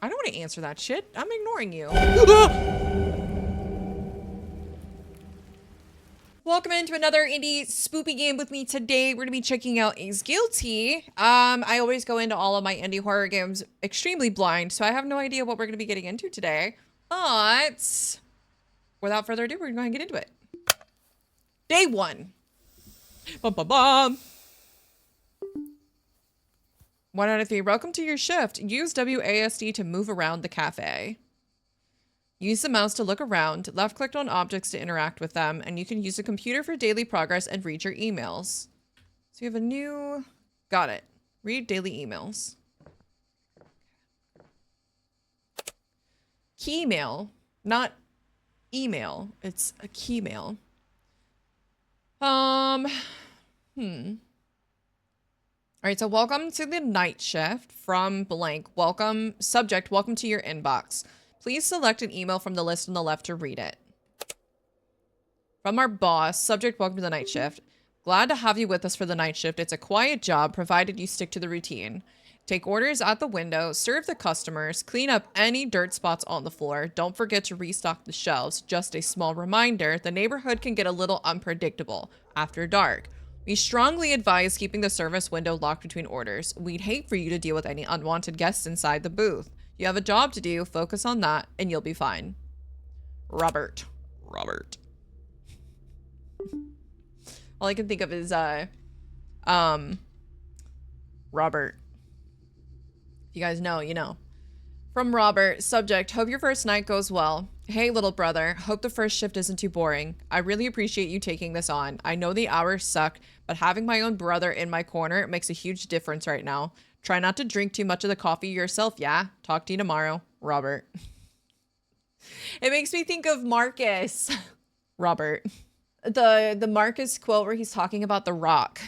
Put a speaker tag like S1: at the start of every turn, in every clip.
S1: I don't want to answer that shit. I'm ignoring you. Welcome into another indie spoopy game with me today. We're going to be checking out Is Guilty. I always go into all of my indie horror games extremely blind, so I have no idea what we're going to be getting into today. But without further ado, we're going to get into it. Day 1. Bum, bum, bum. 1 out of 3. Welcome to your shift. Use WASD to move around the cafe. Use the mouse to look around, left-click on objects to interact with them, and you can use the computer for daily progress and read your emails. So you have a new... Got it. Read daily emails. Keymail. Not email. It's a keymail. Alright, so welcome to the night shift from blank. Welcome, subject, welcome to your inbox. Please select an email from the list on the left to read it. From our boss, subject, welcome to the night shift. Glad to have you with us for the night shift. It's a quiet job, provided you stick to the routine. Take orders at the window, serve the customers, clean up any dirt spots on the floor. Don't forget to restock the shelves. Just a small reminder, the neighborhood can get a little unpredictable after dark. We strongly advise keeping the service window locked between orders. We'd hate for you to deal with any unwanted guests inside the booth. You have a job to do, focus on that, and you'll be fine. Robert. All I can think of is, Robert. If you guys know, you know. From Robert, subject, hope your first night goes well. Hey, little brother, hope the first shift isn't too boring. I really appreciate you taking this on. I know the hours suck, but having my own brother in my corner makes a huge difference right now. Try not to drink too much of the coffee yourself, yeah? Talk to you tomorrow. Robert. It makes me think of Marcus. Robert. The Marcus quote where he's talking about The Rock.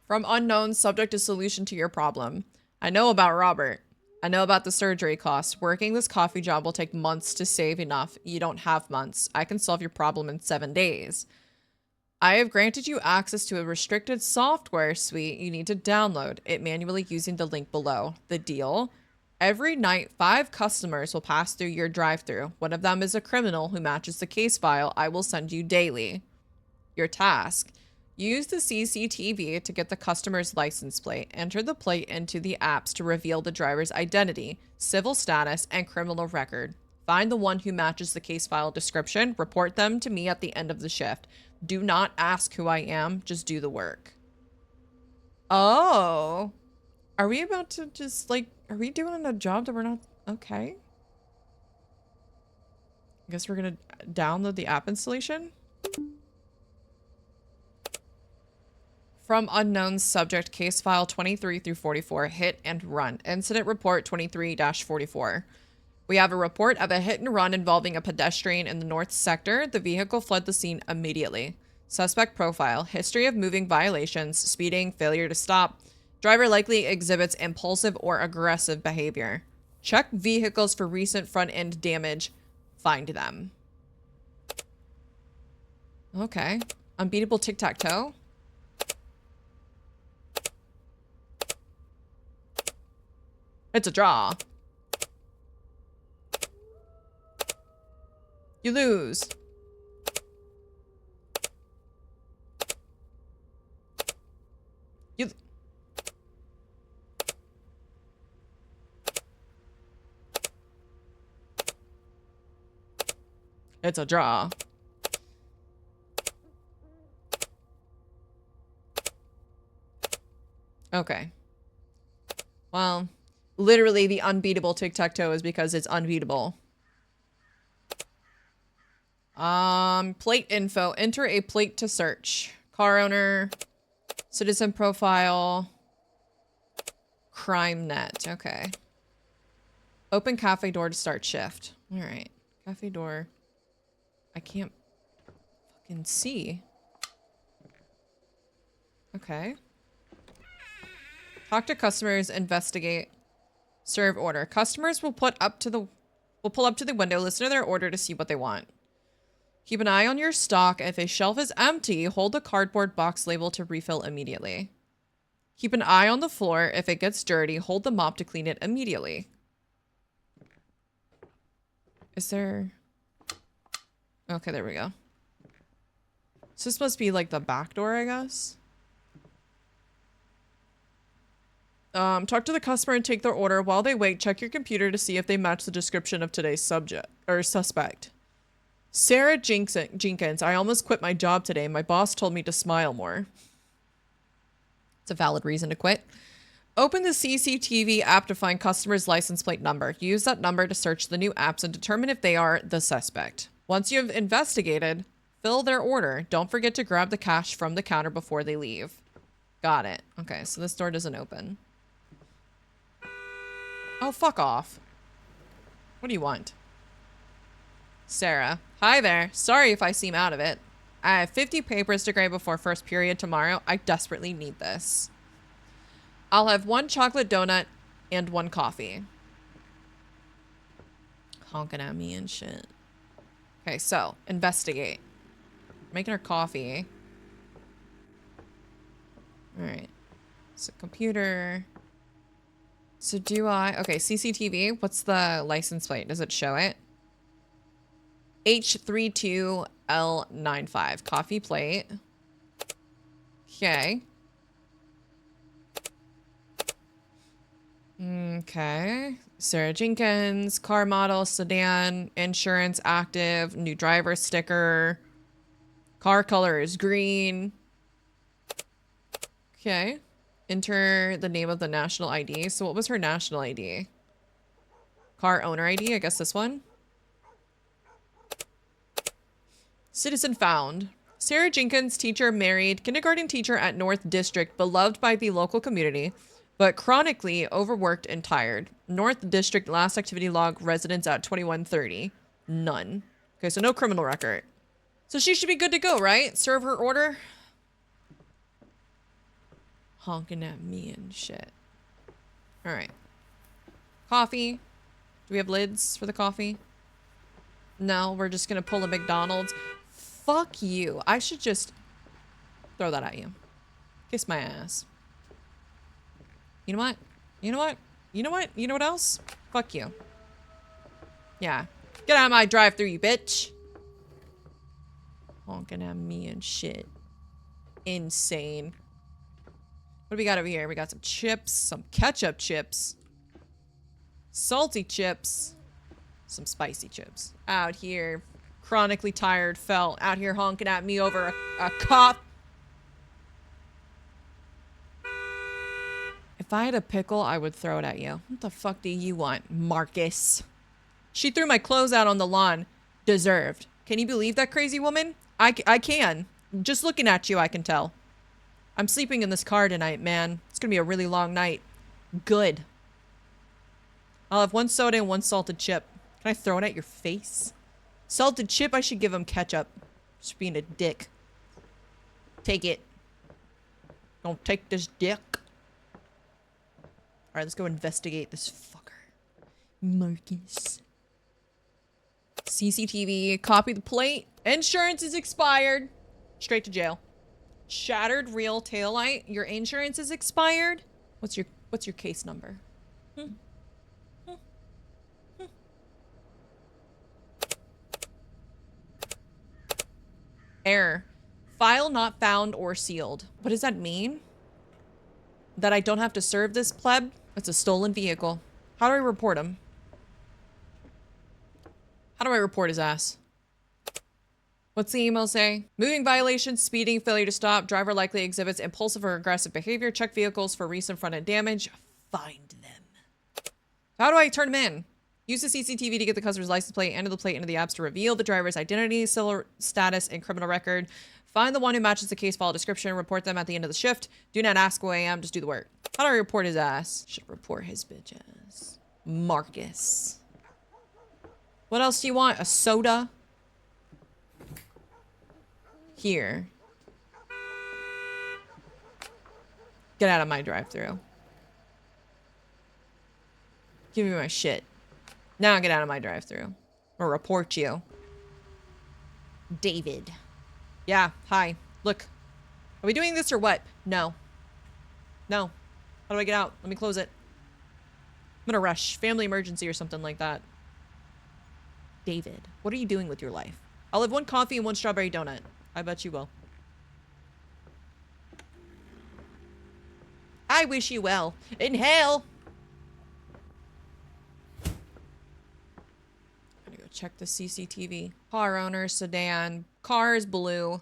S1: From unknown, subject to solution to your problem. I know about Robert. I know about the surgery costs. Working this coffee job will take months to save enough. You don't have months. I can solve your problem in 7 days. I have granted you access to a restricted software suite you need to download it manually using the link below. The deal? Every night, 5 customers will pass through your drive-thru. One of them is a criminal who matches the case file I will send you daily. Your task. Use the CCTV to get the customer's license plate. Enter the plate into the apps to reveal the driver's identity, civil status, and criminal record. Find the one who matches the case file description. Report them to me at the end of the shift. Do not ask who I am. Just do the work. Oh. Are we about to just, like, are we doing a job that we're not... Okay. I guess we're gonna download the app installation. From unknown subject, case file 23 through 44, hit and run. Incident report 23-44. We have a report of a hit and run involving a pedestrian in the north sector. The vehicle fled the scene immediately. Suspect profile, history of moving violations, speeding, failure to stop. Driver likely exhibits impulsive or aggressive behavior. Check vehicles for recent front end damage. Find them. Okay. Unbeatable tic-tac-toe. It's a draw. You lose. You... It's a draw. Okay. Well, literally the unbeatable tic-tac-toe is because it's unbeatable. Plate info. Enter a plate to search. Car owner. Citizen profile. Crime net. Okay. Open cafe door to start shift. Alright. Cafe door. I can't fucking see. Okay. Talk to customers, investigate, serve order. Customers will pull up to the window, listen to their order to see what they want. Keep an eye on your stock. If a shelf is empty, hold the cardboard box label to refill immediately. Keep an eye on the floor. If it gets dirty, hold the mop to clean it immediately. Is there... Okay, there we go. So this must be like the back door, I guess. Talk to the customer and take their order. While they wait, check your computer to see if they match the description of today's subject or suspect. Sarah Jenkins. I almost quit my job today. My boss told me to smile more. It's a valid reason to quit. Open the CCTV app to find customer's license plate number. Use that number to search the new apps and determine if they are the suspect. Once you have investigated, fill their order. Don't forget to grab the cash from the counter before they leave. Got it. Okay, so this door doesn't open. Oh, fuck off. What do you want? Sarah. Hi there. Sorry if I seem out of it. I have 50 papers to grade before first period tomorrow. I desperately need this. I'll have 1 chocolate donut and 1 coffee. Honking at me and shit. Okay, so investigate. Making her coffee. All right. So computer. So do I... Okay, CCTV. What's the license plate? Does it show it? H32L95. Coffee plate. Okay. Okay. Sarah Jenkins. Car model. Sedan. Insurance active. New driver sticker. Car color is green. Okay. Enter the name of the national ID. So what was her national ID? Car owner ID, I guess this one. Citizen found. Sarah Jenkins, teacher, married, kindergarten teacher at North District, beloved by the local community, but chronically overworked and tired. North District last activity log, residence at 2130. None. Okay, so no criminal record. So she should be good to go, right? Serve her order. Honking at me and shit. All right. Coffee. Do we have lids for the coffee? No, we're just gonna pull a McDonald's. Fuck you. I should just throw that at you. Kiss my ass. You know what? You know what? You know what? You know what else? Fuck you. Yeah. Get out of my drive-thru, you bitch. Honking at me and shit. Insane. What do we got over here? We got some chips, some ketchup chips, salty chips, some spicy chips. Out here, chronically tired, felt out here honking at me over a cop. If I had a pickle, I would throw it at you. What the fuck do you want, Marcus? She threw my clothes out on the lawn. Deserved. Can you believe that crazy woman? I can. Just looking at you, I can tell. I'm sleeping in this car tonight, man. It's gonna be a really long night. Good. I'll have 1 soda and 1 salted chip. Can I throw it at your face? Salted chip, I should give him ketchup. Just being a dick. Take it. Don't take this dick. Alright, let's go investigate this fucker. Marcus. CCTV, copy the plate. Insurance is expired. Straight to jail. Shattered real taillight. Your insurance is expired. What's your case number? Error. File not found or sealed. What does that mean? That I don't have to serve this pleb? It's a stolen vehicle. How do I report him? How do I report his ass? What's the email say? Moving violations, speeding, failure to stop, driver likely exhibits impulsive or aggressive behavior, check vehicles for recent front-end damage, find them. How do I turn them in? Use the CCTV to get the customer's license plate, enter the plate into the apps to reveal the driver's identity, civil status, and criminal record. Find the one who matches the case file description, report them at the end of the shift. Do not ask who I am, just do the work. How do I report his ass? Should report his bitch ass. Marcus. What else do you want? A soda? Here. Get out of my drive-thru. Give me my shit. Now get out of my drive-thru. Or report you. David. Yeah, hi. Look. Are we doing this or what? No. No. How do I get out? Let me close it. I'm gonna rush. Family emergency or something like that. David, what are you doing with your life? I'll have one coffee and one strawberry donut. I bet you will. I wish you well. Inhale! I'm gonna go check the CCTV. Car owner, sedan. Car is blue.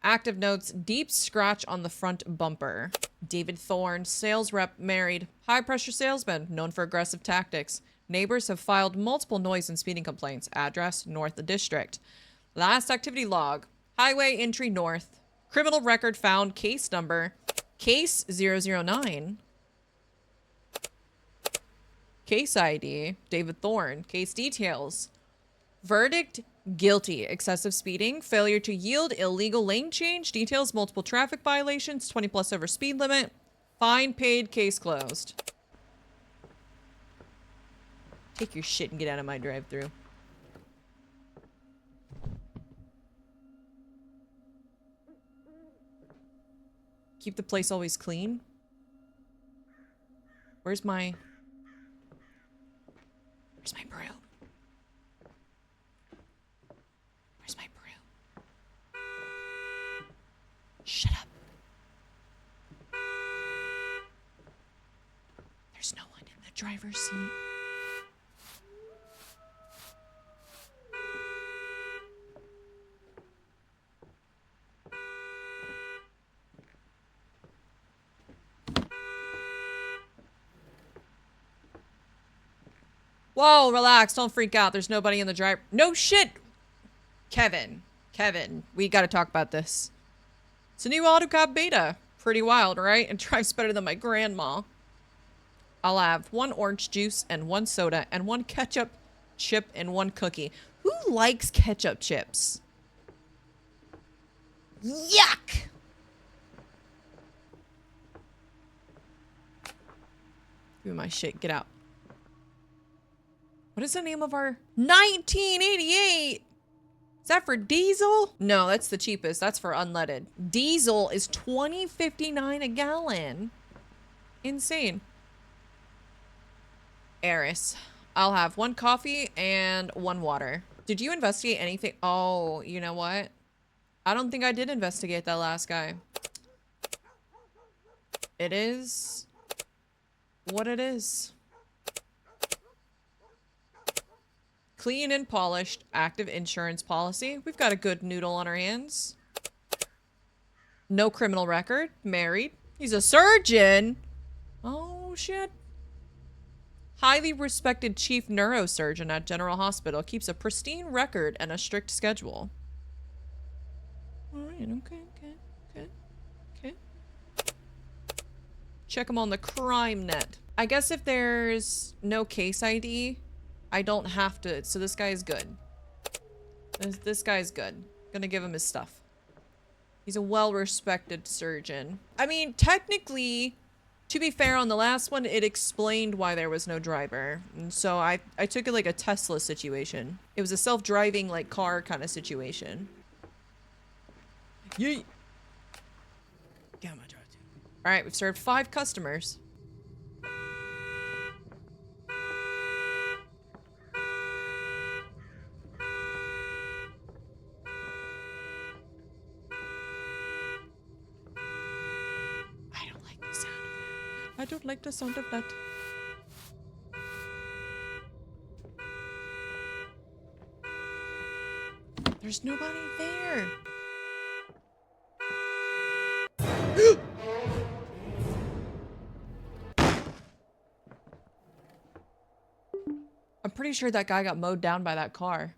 S1: Active notes, deep scratch on the front bumper. David Thorne, sales rep, married. High pressure salesman, known for aggressive tactics. Neighbors have filed multiple noise and speeding complaints. Address, North District. Last activity log. Highway entry north. Criminal record found. Case number. Case 009. Case ID. David Thorne. Case details. Verdict. Guilty. Excessive speeding. Failure to yield. Illegal lane change. Details. Multiple traffic violations. 20+ over speed limit. Fine paid. Case closed. Take your shit and get out of my drive-thru. Keep the place always clean. Where's my broom? Where's my broom? Shut up. There's no one in the driver's seat. Whoa, relax. Don't freak out. There's nobody in the driver. No shit. Kevin, we gotta talk about this. It's a new AutoCAD beta. Pretty wild, right? It drives better than my grandma. I'll have one orange juice and one soda and one ketchup chip and one cookie. Who likes ketchup chips? Yuck! Give me my shit. Get out. What is the name of our 1988? Is that for diesel? No, that's the cheapest. That's for unleaded. Diesel is $20.59 a gallon. Insane. Eris. I'll have one coffee and one water. Did you investigate anything? Oh, you know what? I don't think I did investigate that last guy. It is what it is. Clean and polished, active insurance policy. We've got a good noodle on our hands. No criminal record. Married. He's a surgeon. Oh, shit. Highly respected chief neurosurgeon at General Hospital. Keeps a pristine record and a strict schedule. All right, okay. Check him on the crime net. I guess if there's no case ID, I don't have to. So this guy is good. This guy's good. Gonna give him his stuff. He's a well-respected surgeon. I mean, technically, to be fair, on the last one, it explained why there was no driver. And so I took it like a Tesla situation. It was a self-driving, like, car kind of situation. Yeet. Get on my drive-thru. All right, we've served 5 customers. I don't like the sound of that. There's nobody there. I'm pretty sure that guy got mowed down by that car.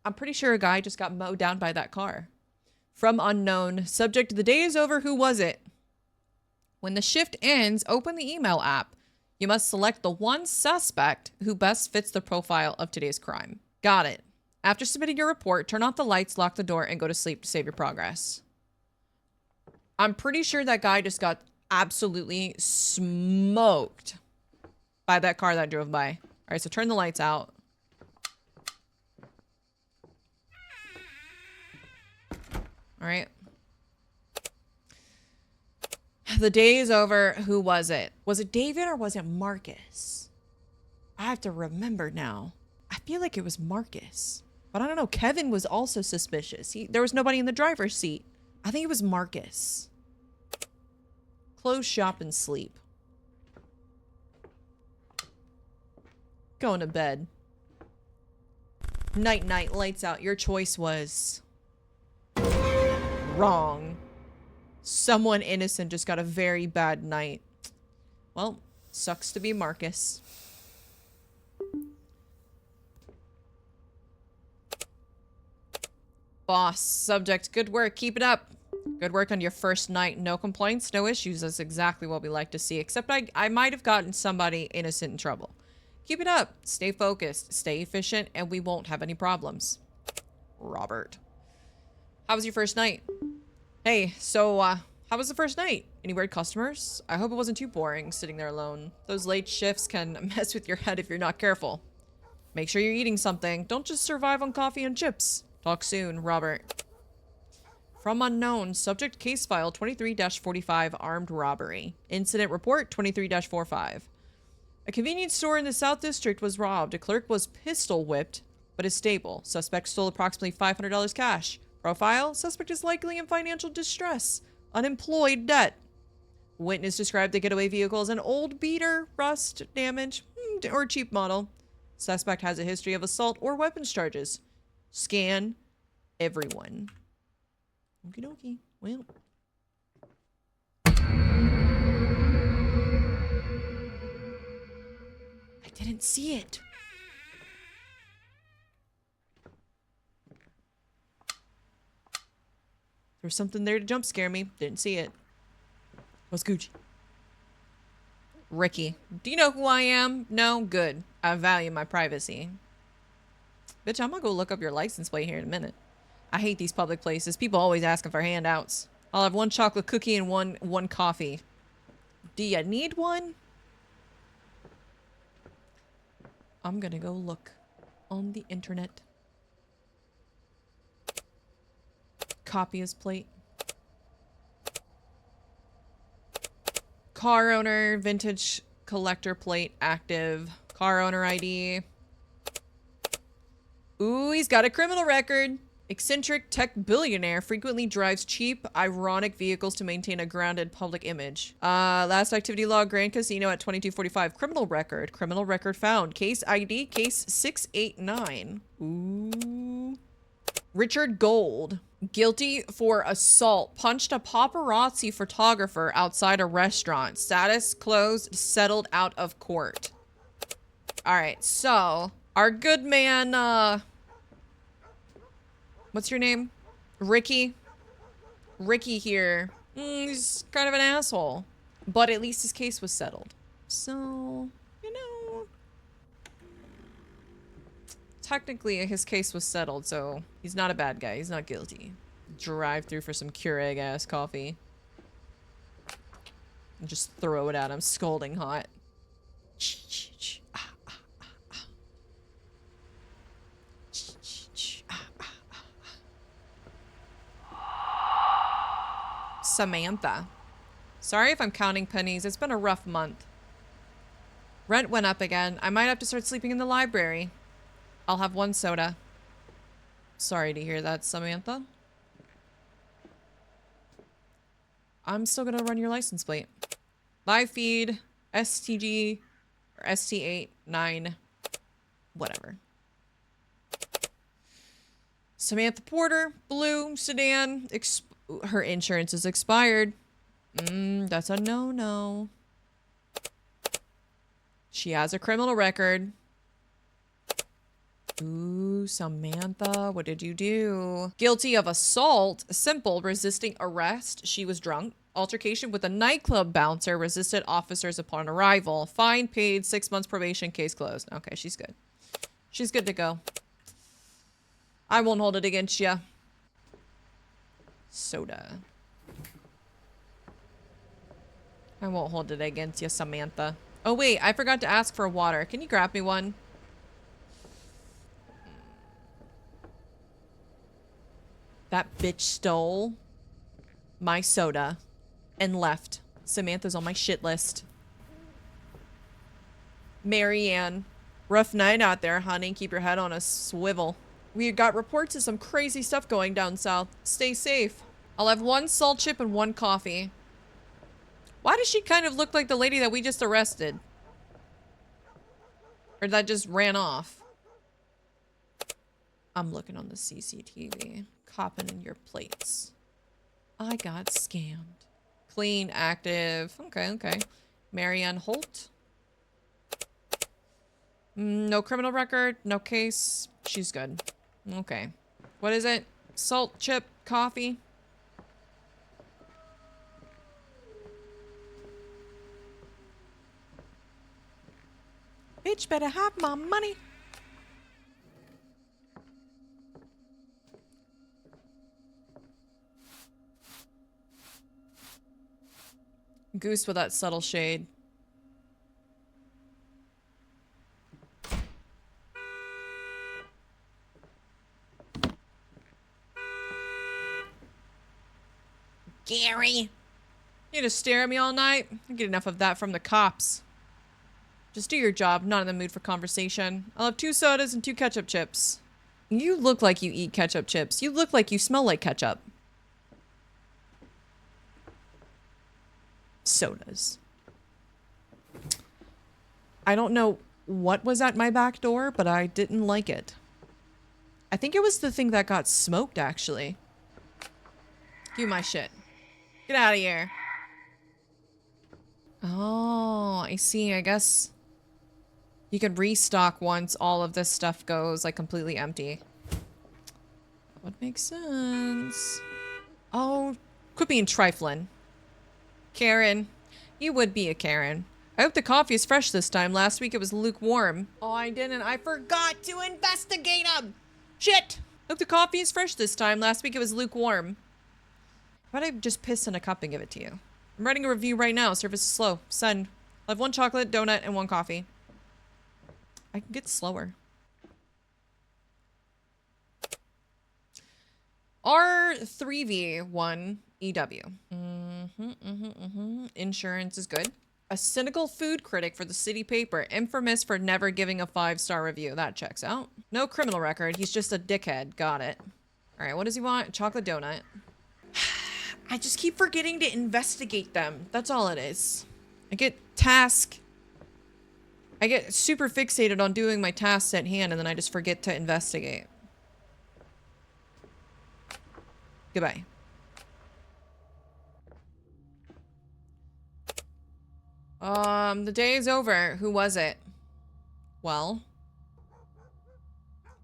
S1: I'm pretty sure a guy just got mowed down by that car. From unknown. Subject, the day is over. Who was it? When the shift ends, open the email app. You must select the one suspect who best fits the profile of today's crime. Got it. After submitting your report, turn off the lights, lock the door, and go to sleep to save your progress. I'm pretty sure that guy just got absolutely smoked by that car that drove by. All right, so turn the lights out. All right. The day is over. Who was it? Was it David or was it Marcus? I have to remember now. I feel like it was Marcus. But I don't know. Kevin was also suspicious. There was nobody in the driver's seat. I think it was Marcus. Close shop and sleep. Going to bed. Night, night, lights out. Your choice was wrong. Someone innocent just got a very bad night. Well, sucks to be Marcus. Boss, subject, good work. Keep it up. Good work on your first night. No complaints, no issues. That's exactly what we like to see. Except I might have gotten somebody innocent in trouble. Keep it up. Stay focused. Stay efficient, and we won't have any problems. Robert. How was your first night? Hey, so, how was the first night? Any weird customers? I hope it wasn't too boring sitting there alone. Those late shifts can mess with your head if you're not careful. Make sure you're eating something. Don't just survive on coffee and chips. Talk soon, Robert. From unknown, subject case file 23-45 armed robbery. Incident report 23-45. A convenience store in the South District was robbed. A clerk was pistol whipped, but is stable. Suspect stole approximately $500 cash. Profile, suspect is likely in financial distress. Unemployed debt. Witness described the getaway vehicle as an old beater, rust, damage, or cheap model. Suspect has a history of assault or weapons charges. Scan everyone. Okie dokie. Well. I didn't see it. There was something there to jump scare me. Didn't see it. What's Gucci? Ricky. Do you know who I am? No? Good. I value my privacy. Bitch, I'm gonna go look up your license plate here in a minute. I hate these public places. People always asking for handouts. I'll have one chocolate cookie and one coffee. Do you need one? I'm gonna go look on the internet. Copy his plate. Car owner, vintage collector plate active. Car owner ID. Ooh, he's got a criminal record. Eccentric tech billionaire frequently drives cheap, ironic vehicles to maintain a grounded public image. Last activity log, Grand Casino at 2245. Criminal record. Criminal record found. Case ID, case 689. Ooh. Richard Gold. Guilty for assault. Punched a paparazzi photographer outside a restaurant. Status closed, settled out of court. Alright, so our good man, what's your name? Ricky? Ricky here. He's kind of an asshole. But at least his case was settled. So, you know. Technically, his case was settled, so he's not a bad guy. He's not guilty. Drive-thru for some Keurig-ass coffee. And just throw it at him, scalding hot. Samantha. Sorry if I'm counting pennies. It's been a rough month. Rent went up again. I might have to start sleeping in the library. I'll have one soda. Sorry to hear that, Samantha. I'm still gonna run your license plate. Live feed, STG, or ST89, whatever. Samantha Porter, blue, sedan, her insurance is expired. That's a no-no. She has a criminal record. Ooh, Samantha, what did you do? Guilty of assault, simple, resisting arrest. She was drunk. Altercation with a nightclub bouncer, resisted officers upon arrival. Fine paid, 6 months probation, case closed. Okay, she's good. She's good to go. I won't hold it against you. Soda. I won't hold it against you, Samantha. Oh wait, I forgot to ask for water. Can you grab me one? That bitch stole my soda and left Samantha's on my shit list. Marianne. Rough night out there, honey. Keep your head on a swivel. We got reports of some crazy stuff going down south. Stay safe. I'll have 1 salt chip and 1 coffee. Why does she kind of look like the lady that we just arrested? Or that just ran off? I'm looking on the CCTV. Copping in your plates. I got scammed. Clean, active. Okay, okay. Marianne Holt. No criminal record. No case. She's good. Okay. What is it? Salt, chip, coffee. Bitch better have my money. Goose with that subtle shade. Gary. You need to stare at me all night? I get enough of that from the cops. Just do your job, not in the mood for conversation. I'll have 2 sodas and 2 ketchup chips. You look like you eat ketchup chips. You look like you smell like ketchup. Sodas. I don't know what was at my back door, but I didn't like it. I think it was the thing that got smoked, actually. Give me my shit. Get out of here. Oh, I see. I guess you could restock once all of this stuff goes, like, completely empty. That would make sense. Oh, quit being trifling. Karen. You would be a Karen. I hope the coffee is fresh this time. Last week it was lukewarm. Oh, I didn't. I forgot to investigate them. Shit. I hope the coffee is fresh this time. Last week it was lukewarm. Why don't I just piss in a cup and give it to you? I'm writing a review right now. Service is slow. Send. I'll have 1 chocolate, donut, and 1 coffee. I can get slower. R3V1 EW. Insurance is good. A cynical food critic for the city paper. Infamous for never giving a 5-star review. That checks out. No criminal record. He's just a dickhead. Got it. All right, what does he want? Chocolate donut. I just keep forgetting to investigate them. That's all it is. I get super fixated on doing my tasks at hand and then I just forget to investigate. Goodbye. The day is over. Who was it? Well,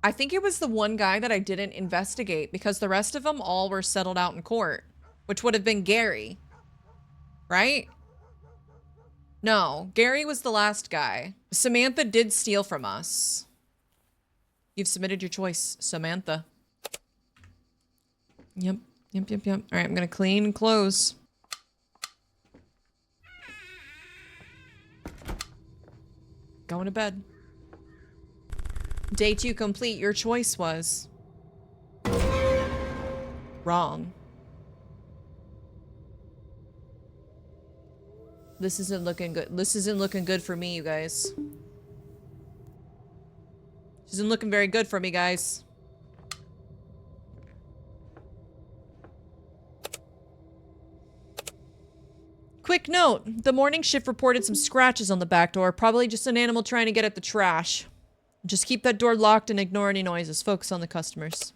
S1: I think it was the one guy that I didn't investigate because the rest of them all were settled out in court, which would have been Gary, right? No, Gary was the last guy. Samantha did steal from us. You've submitted your choice, Samantha. Yep. All right, I'm gonna clean and close. Going to bed. Day 2 complete. Your choice was wrong. This isn't looking good. This isn't looking good for me, you guys. This isn't looking very good for me, guys. Quick note, the morning shift reported some scratches on the back door. Probably just an animal trying to get at the trash. Just keep that door locked and ignore any noises. Focus on the customers.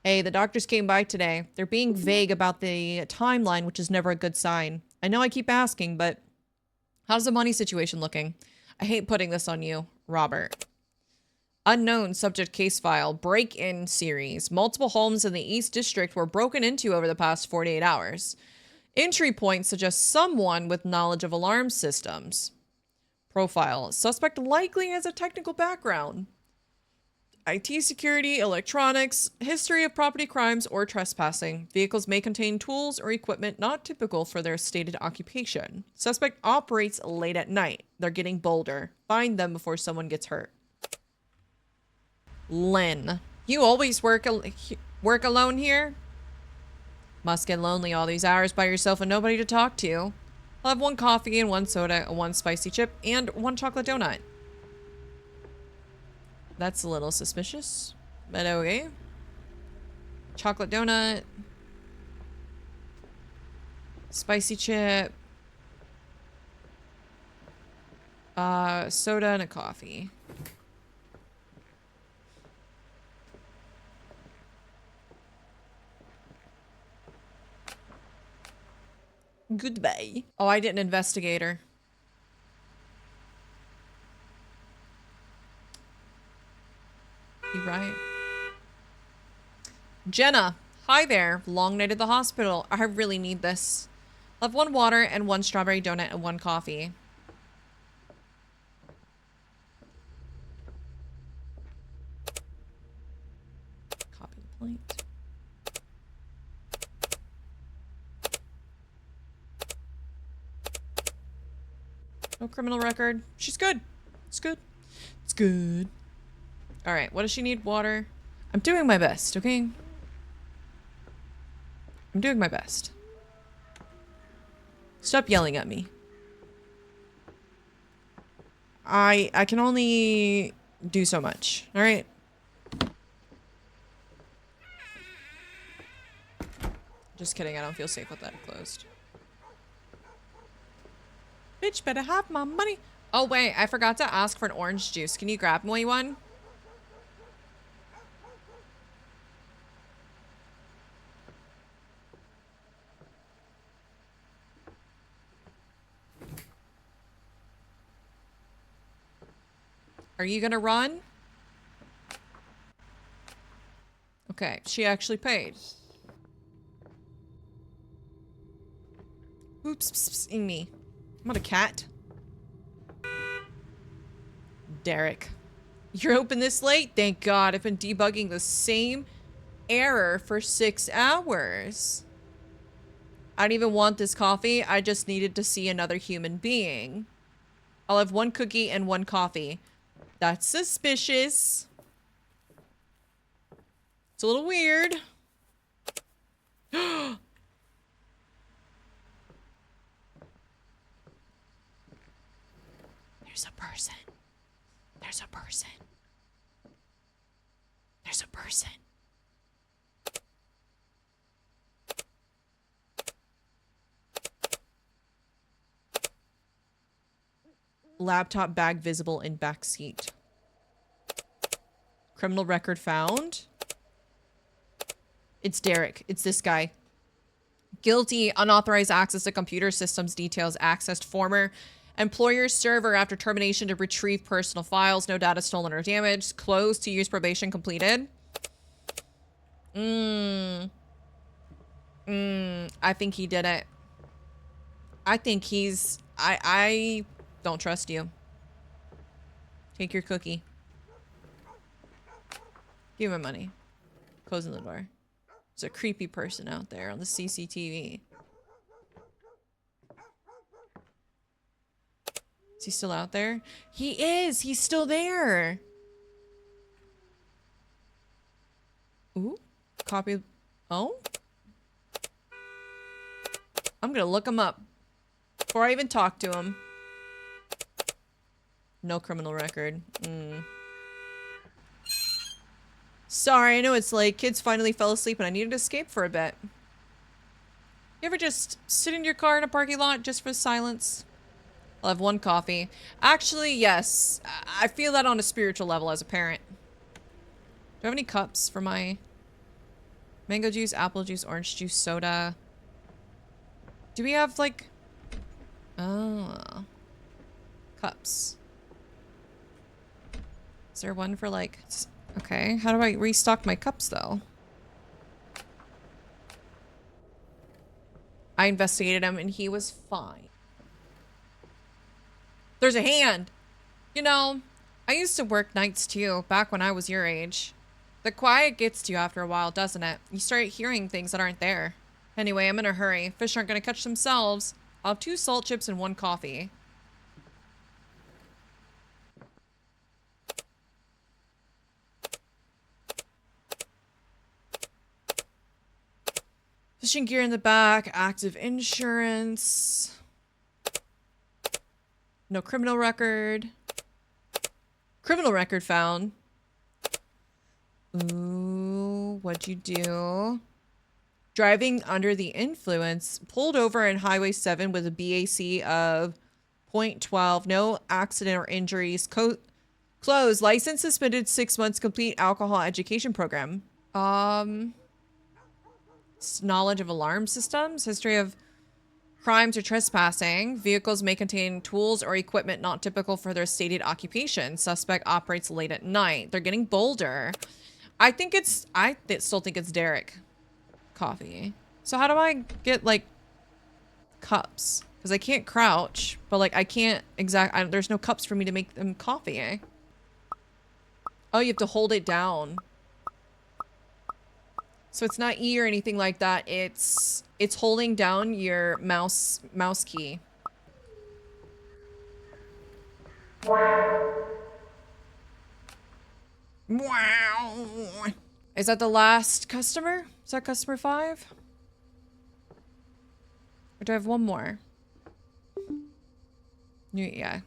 S1: Hey, the doctors came by today. They're being vague about the timeline, which is never a good sign. I know I keep asking, but how's the money situation looking? I hate putting this on you, Robert. Unknown subject case file. Break-in series. Multiple homes in the East District were broken into over the past 48 hours. Entry points suggest someone with knowledge of alarm systems. Profile. Suspect likely has a technical background. IT security, electronics, history of property crimes or trespassing. Vehicles may contain tools or equipment not typical for their stated occupation. Suspect operates late at night. They're getting bolder. Find them before someone gets hurt. Lynn. You always work alone here? Must get lonely all these hours by yourself and nobody to talk to. I'll have 1 coffee and 1 soda, 1 spicy chip, and 1 chocolate donut. That's a little suspicious, but okay. Chocolate donut. Spicy chip. Soda and a coffee. Goodbye. Oh, I didn't investigate her. You right. Jenna, hi there. Long night at the hospital. I really need this. I'll have 1 water and 1 strawberry donut and 1 coffee. Copy the plate. No criminal record. She's good. It's good. It's good. All right. What does she need? Water. I'm doing my best, okay? I'm doing my best. Stop yelling at me. I can only do so much. All right. Just kidding. I don't feel safe with that closed. Bitch, better have my money. Oh, wait. I forgot to ask for an orange juice. Can you grab me one? Are you gonna run? Okay, she actually paid. Oops, pss, pss, me. I'm not a cat. Derek. You're open this late? Thank God. I've been debugging the same error for 6 hours. I don't even want this coffee. I just needed to see another human being. I'll have 1 cookie and 1 coffee. That's suspicious. It's a little weird. There's a person. There's a person. There's a person. Laptop bag visible in back seat. Criminal record found. It's Derek. It's this guy. Guilty, unauthorized access to computer systems details accessed former employer's server after termination to retrieve personal files. No data stolen or damaged. Closed to use probation completed. I think he did it. I think he's... I don't trust you. Take your cookie. Give him money. Closing the door. There's a creepy person out there on the CCTV. Is he still out there? He is! He's still there! Ooh. Copy. Oh? I'm gonna look him up. Before I even talk to him. No criminal record. Sorry, I know it's late. Kids finally fell asleep and I needed to escape for a bit. You ever just sit in your car in a parking lot just for silence? I'll have 1 coffee. Actually, yes. I feel that on a spiritual level as a parent. Do I have any cups for my mango juice, apple juice, orange juice, soda? Do we have like... Oh. Cups. Is there one for like... Okay, how do I restock my cups though? I investigated him and he was fine. There's a hand! You know, I used to work nights too, back when I was your age. The quiet gets to you after a while, doesn't it? You start hearing things that aren't there. Anyway, I'm in a hurry. Fish aren't gonna catch themselves. I'll have 2 salt chips and 1 coffee. Fishing gear in the back, active insurance. No criminal record. Criminal record found. Ooh, what'd you do? Driving under the influence. Pulled over in Highway 7 with a BAC of .12. No accident or injuries. Closed. License suspended 6 months. Complete alcohol education program. Knowledge of alarm systems. History of crimes or trespassing. Vehicles may contain tools or equipment not typical for their stated occupation. Suspect operates late at night. They're getting bolder. I still think it's Derek coffee. So how do I get like cups? Because I can't crouch, but like I can't there's no cups for me to make them coffee, eh? Oh, you have to hold it down. So it's not E or anything like that. It's holding down your mouse key. Wow. Is that the last customer? Is that customer 5? Or do I have one more? Yeah.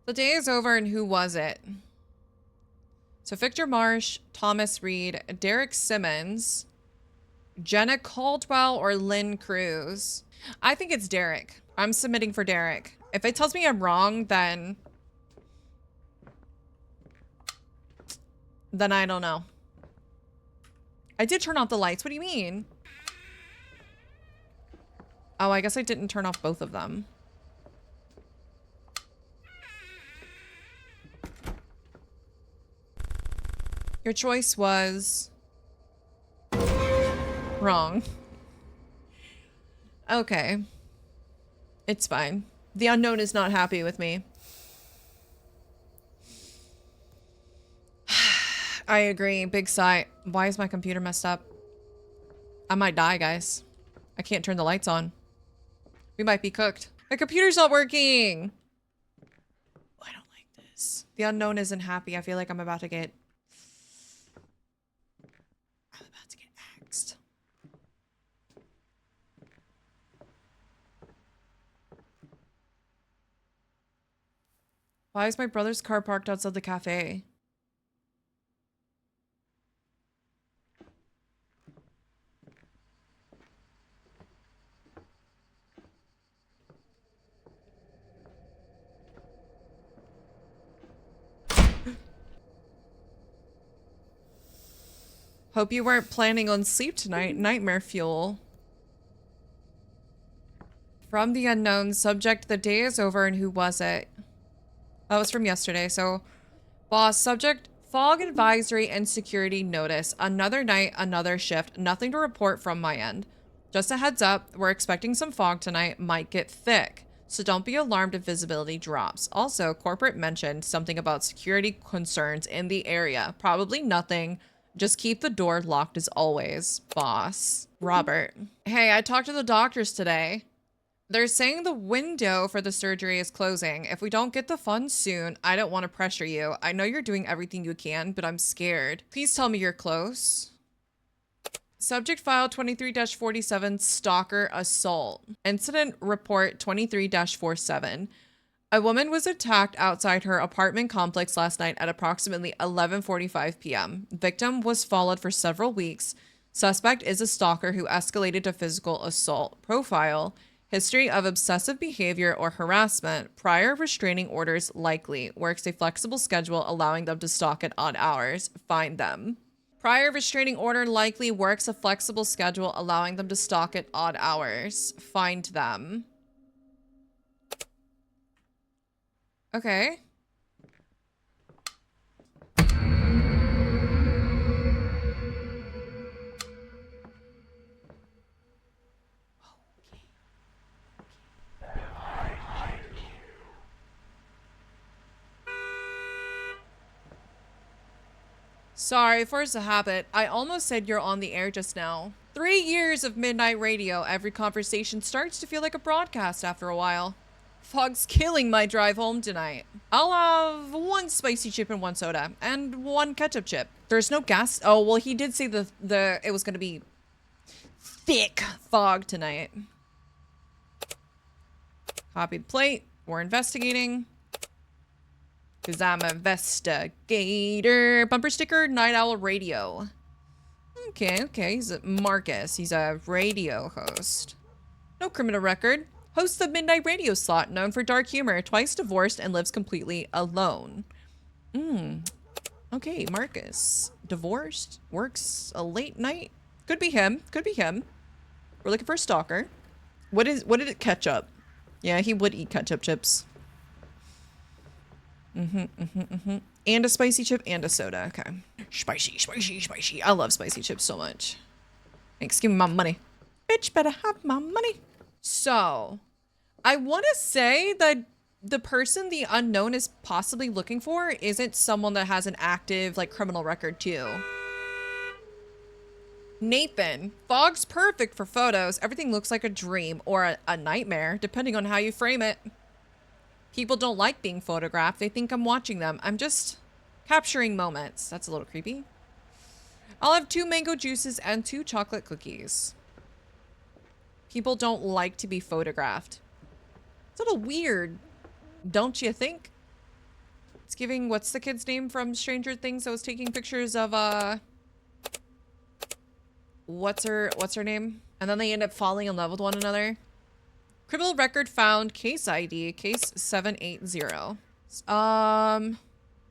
S1: The day is over, and who was it? So Victor Marsh, Thomas Reed, Derek Simmons, Jenna Caldwell, or Lynn Cruz. I think it's Derek. I'm submitting for Derek. If it tells me I'm wrong, then I don't know. I did turn off the lights. What do you mean? Oh, I guess I didn't turn off both of them. Your choice was wrong. Okay. It's fine. The unknown is not happy with me. I agree. Big sigh. Why is my computer messed up? I might die, guys. I can't turn the lights on. We might be cooked. My computer's not working. I don't like this. The unknown isn't happy. I feel like I'm about to get axed. Why is my brother's car parked outside the cafe? Hope you weren't planning on sleep tonight. Nightmare fuel. From the unknown subject, the day is over, and who was it? That was from yesterday. So, boss, subject, fog advisory and security notice. Another night, another shift. Nothing to report from my end. Just a heads up, we're expecting some fog tonight. Might get thick. So don't be alarmed if visibility drops. Also, corporate mentioned something about security concerns in the area. Probably nothing. Just keep the door locked as always, boss. Robert. Hey, I talked to the doctors today. They're saying the window for the surgery is closing. If we don't get the funds soon, I don't want to pressure you. I know you're doing everything you can, but I'm scared. Please tell me you're close. Subject file 23-47, stalker assault. Incident report 23-47. A woman was attacked outside her apartment complex last night at approximately 11:45 p.m. Victim was followed for several weeks. Suspect is a stalker who escalated to physical assault. Profile: history of obsessive behavior or harassment. Prior restraining orders likely. Works a flexible schedule allowing them to stalk at odd hours. Find them. Prior restraining order likely. Works a flexible schedule allowing them to stalk at odd hours. Find them. Okay. Sorry, force a habit. I almost said you're on the air just now. 3 years of midnight radio. Every conversation starts to feel like a broadcast after a while. Fog's killing my drive home tonight. I'll have 1 spicy chip and 1 soda and 1 ketchup chip. There's no gas. Oh, well, he did say it was going to be thick fog tonight. Copied plate. We're investigating. Because I'm an investigator. Bumper sticker, Night Owl Radio. Okay, okay. He's a Marcus. He's a radio host. No criminal record. Hosts the midnight radio slot, known for dark humor, twice divorced, and lives completely alone. Okay, Marcus. Divorced, works a late night. Could be him. Could be him. We're looking for a stalker. What did it ketchup? Yeah, he would eat ketchup chips. And a spicy chip and a soda. Okay. Spicy, spicy, spicy. I love spicy chips so much. Thanks, give me my money. Bitch better have my money. So, I want to say that the person the unknown is possibly looking for isn't someone that has an active, like, criminal record, too. Nathan. Fog's perfect for photos. Everything looks like a dream or a nightmare, depending on how you frame it. People don't like being photographed. They think I'm watching them. I'm just capturing moments. That's a little creepy. I'll have 2 mango juices and 2 chocolate cookies. People don't like to be photographed. It's a little weird, don't you think? It's giving, what's the kid's name from Stranger Things that was taking pictures of, what's her name? And then they end up falling in love with one another. Criminal record found, case ID, case 780.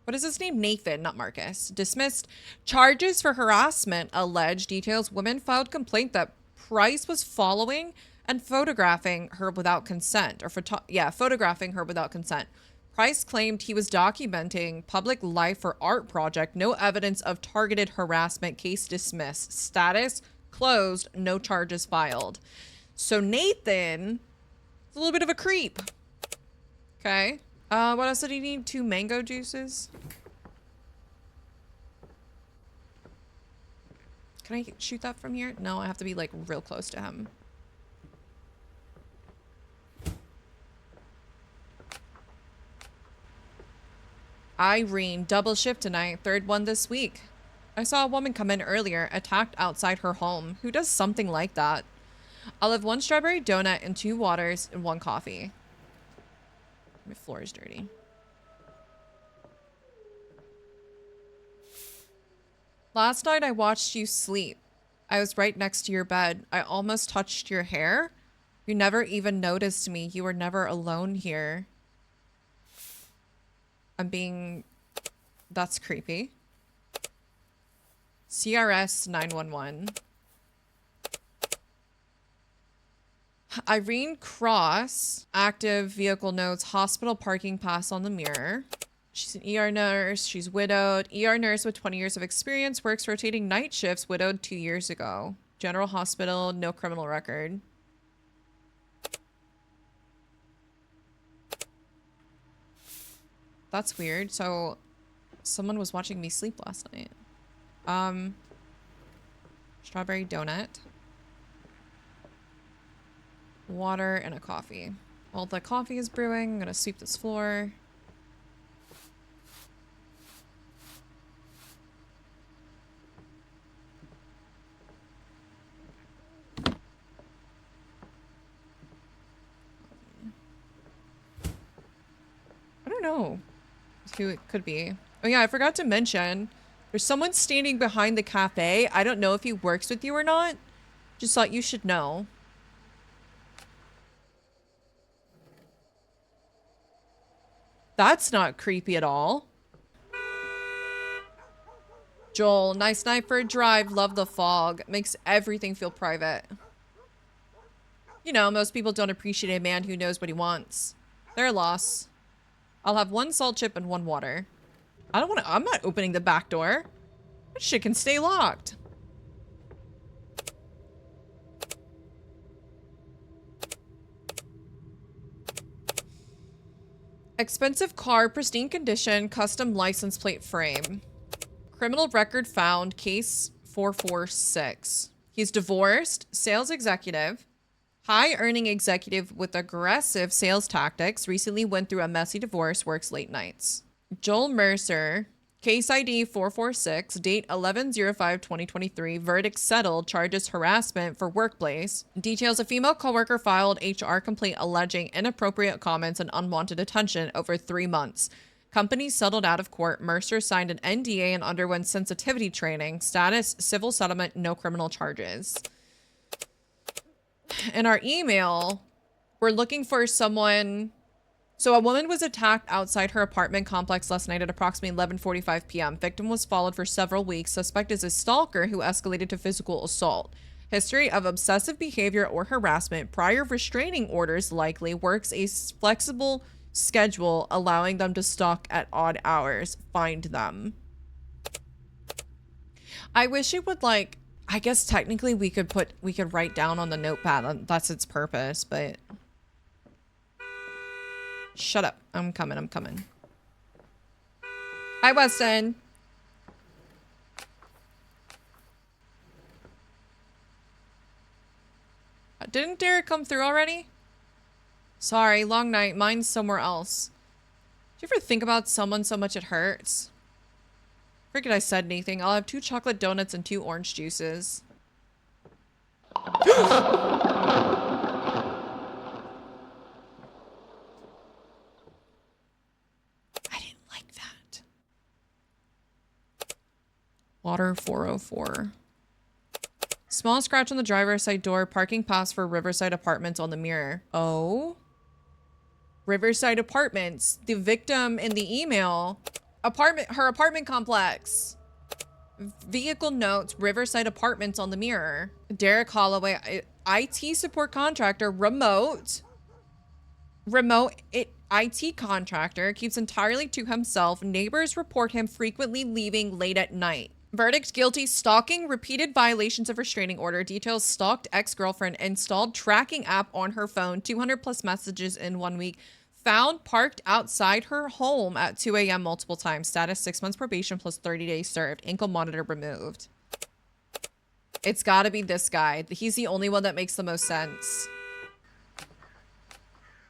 S1: What is his name? Nathan, not Marcus. Dismissed. Charges for harassment alleged. Details. Women filed complaint that Price was following and photographing her without consent. Or photographing her without consent. Price claimed he was documenting public life for art project. No evidence of targeted harassment. Case dismissed. Status closed. No charges filed. So Nathan... it's a little bit of a creep. Okay. What else did he need? 2 mango juices. Can I shoot that from here? No, I have to be like real close to him. Irene, double shift tonight. 3rd one this week. I saw a woman come in earlier, attacked outside her home. Who does something like that? I'll have 1 strawberry donut and 2 waters and 1 coffee. My floor is dirty. Last night I watched you sleep. I was right next to your bed. I almost touched your hair. You never even noticed me. You were never alone here. That's creepy. CRS 911. Irene Cross, active vehicle notes, hospital parking pass on the mirror. She's an ER nurse. She's widowed. ER nurse with 20 years of experience, works rotating night shifts, widowed 2 years ago. General hospital, no criminal record. That's weird. So someone was watching me sleep last night. Strawberry donut. Water and a coffee. While the coffee is brewing, I'm gonna sweep this floor. I don't know who it could be. Oh yeah, I forgot to mention, there's someone standing behind the cafe. I don't know if he works with you or not. Just thought you should know. That's not creepy at all. Joel, nice night for a drive. Love the fog. Makes everything feel private. You know, most people don't appreciate a man who knows what he wants. Their loss. I'll have 1 salt chip and 1 water. I'm not opening the back door. That shit can stay locked. Expensive car, pristine condition, custom license plate frame. Criminal record found, case 446. He's divorced, sales executive, high earning executive with aggressive sales tactics, recently went through a messy divorce, works late nights. Joel Mercer, Case ID 446, date 11/05/2023, verdict settled, charges harassment for workplace. Details: a female coworker filed HR complaint alleging inappropriate comments and unwanted attention over 3 months. Company settled out of court. Mercer signed an NDA and underwent sensitivity training. Status: civil settlement, no criminal charges. In our email, we're looking for someone. So a woman was attacked outside her apartment complex last night at approximately 11:45 p.m. Victim was followed for several weeks. Suspect is a stalker who escalated to physical assault. History of obsessive behavior or harassment. Prior restraining orders likely. Works a flexible schedule allowing them to stalk at odd hours. Find them. I wish it would, like, I guess technically we could write down on the notepad. That's its purpose, but... Shut up. I'm coming. Hi, Weston. Didn't Derek come through already? Sorry, long night. Mine's somewhere else. Do you ever think about someone so much it hurts? Forget I said anything. I'll have 2 chocolate donuts and 2 orange juices. Water 404. Small scratch on the driver's side door. Parking pass for Riverside Apartments on the mirror. Oh. Riverside Apartments. The victim in the email. Her apartment complex. Vehicle notes. Riverside Apartments on the mirror. Derek Holloway. IT support contractor. Remote IT contractor. Keeps entirely to himself. Neighbors report him frequently leaving late at night. Verdict: guilty. Stalking, repeated violations of restraining order. Details: stalked ex-girlfriend, installed tracking app on her phone, 200 plus messages in 1 week. Found parked outside her home at 2 a.m. multiple times. Status: 6 months probation plus 30 days served. Ankle monitor removed. It's gotta be this guy. He's the only one that makes the most sense.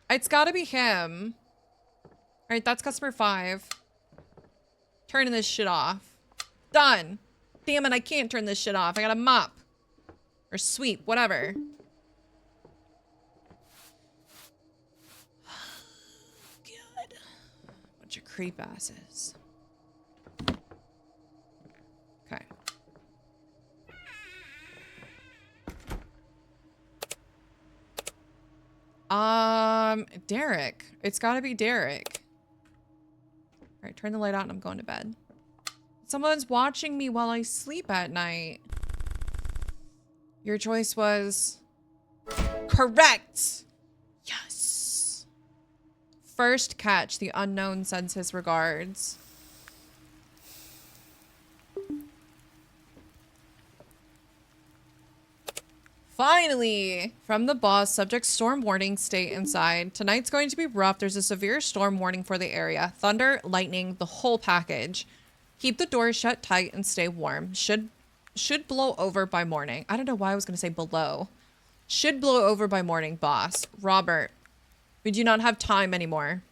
S1: It's gotta be him. All right, that's customer 5. Turning this shit off. Done. Damn it, I can't turn this shit off. I gotta mop. Or sweep, whatever. God. Bunch of creep asses. Okay. Derek. It's gotta be Derek. Alright, turn the light out and I'm going to bed. Someone's watching me while I sleep at night. Your choice was correct. Yes. First catch. The unknown sends his regards. Finally! From the boss, subject storm warning, stay inside. Tonight's going to be rough. There's a severe storm warning for the area. Thunder, lightning, the whole package. Keep the doors shut tight and stay warm. Should blow over by morning. I don't know why I was going to say below. Should blow over by morning, boss. Robert, we do not have time anymore.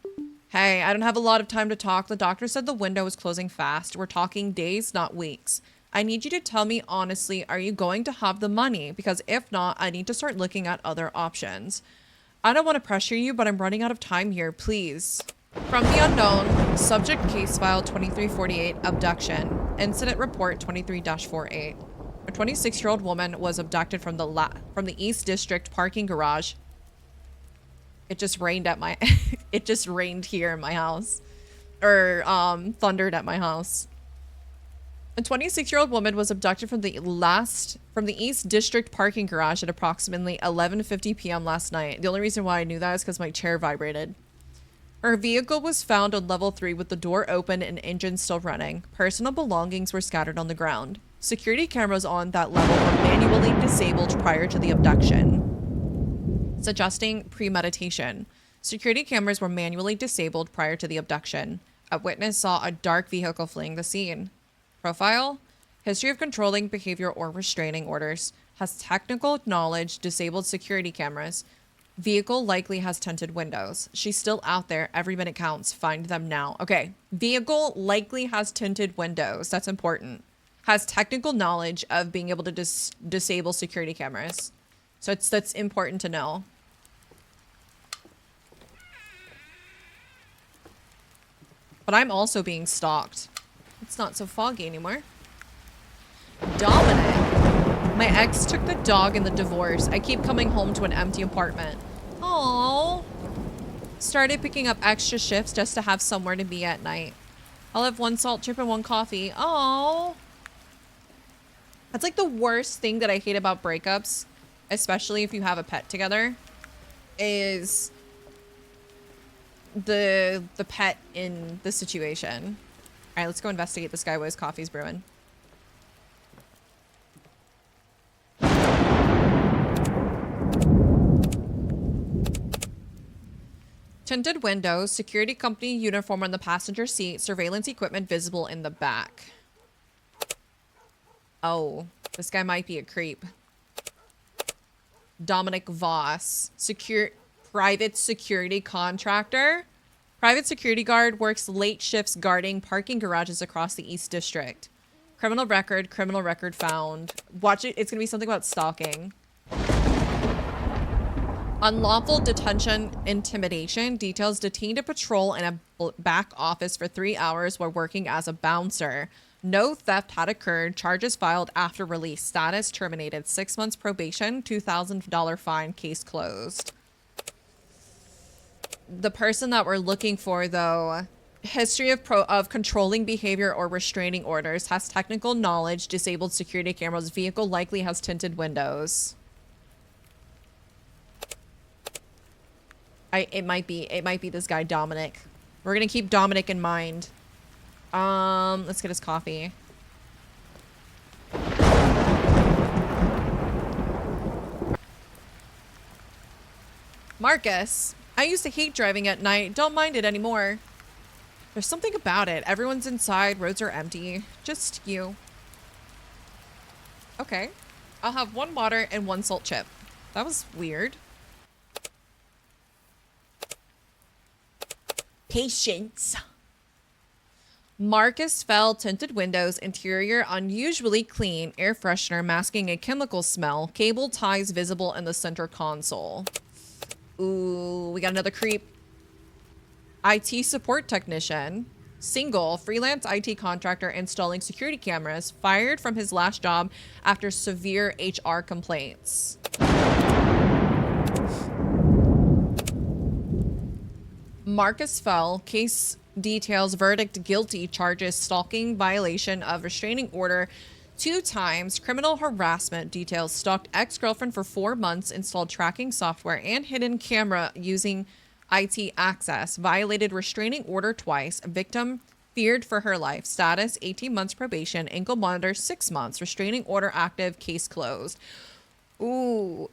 S1: Hey, I don't have a lot of time to talk. The doctor said the window is closing fast. We're talking days, not weeks. I need you to tell me honestly, are you going to have the money? Because if not, I need to start looking at other options. I don't want to pressure you, but I'm running out of time here. Please. From the unknown, subject case file 2348, abduction. Incident report 23-48. A 26-year-old woman was abducted from the East District parking garage. It just rained at my it just rained here in my house. Or thundered at my house. A 26-year-old woman was abducted from the East District parking garage at approximately 11:50 p.m. last night. The only reason why I knew that is because my chair vibrated. Her vehicle was found on level 3 with the door open and engine still running. Personal belongings were scattered on the ground. Security cameras on that level were manually disabled prior to the abduction, suggesting premeditation. Security cameras were manually disabled prior to the abduction. A witness saw a dark vehicle fleeing the scene. Profile: history of controlling behavior or restraining orders. Has technical knowledge, disabled security cameras. Vehicle likely has tinted windows. She's still out there. Every minute counts. Find them now. Okay. Vehicle likely has tinted windows. That's important. Has technical knowledge of being able to disable security cameras. So that's important to know. But I'm also being stalked. It's not so foggy anymore. Dominic. My ex took the dog in the divorce. I keep coming home to an empty apartment. Aww. Started picking up extra shifts just to have somewhere to be at night. I'll have 1 salt chip and 1 coffee. Aww. That's like the worst thing that I hate about breakups, especially if you have a pet together, is the pet in the situation. All right, let's go investigate this guy while his coffee's brewing. Tinted windows, security company uniform on the passenger seat, surveillance equipment visible in the back. Oh, this guy might be a creep. Dominic Voss, private security contractor. Private security guard, works late shifts guarding parking garages across the East District. Criminal record found. Watch it, it's gonna be something about stalking. Unlawful detention, intimidation. Details: detained at patrol in a back office for 3 hours while working as a bouncer. No theft had occurred. Charges filed after release. Status terminated. 6 months probation. $2,000 fine. Case closed. The person that we're looking for, though, history of controlling behavior or restraining orders, has technical knowledge, disabled security cameras, vehicle likely has tinted windows. It might be this guy Dominic. We're gonna keep Dominic in mind. Let's get his coffee. Marcus, I used to hate driving at night. Don't mind it anymore. There's something about it. Everyone's inside. Roads are empty. Just you. Okay. I'll have 1 water and 1 salt chip. That was weird. Patience. Marcus fell, tinted windows, interior unusually clean, air freshener masking a chemical smell, cable ties visible in the center console. Ooh, we got another creep. IT support technician, single, freelance IT contractor installing security cameras, fired from his last job after severe HR complaints. Marcus fell, case details, verdict guilty, charges stalking, violation of restraining order 2 times, criminal harassment details, stalked ex-girlfriend for 4 months, installed tracking software and hidden camera using IT access, violated restraining order twice, victim feared for her life, status 18 months probation, ankle monitor 6 months, restraining order active, case closed. Ooh,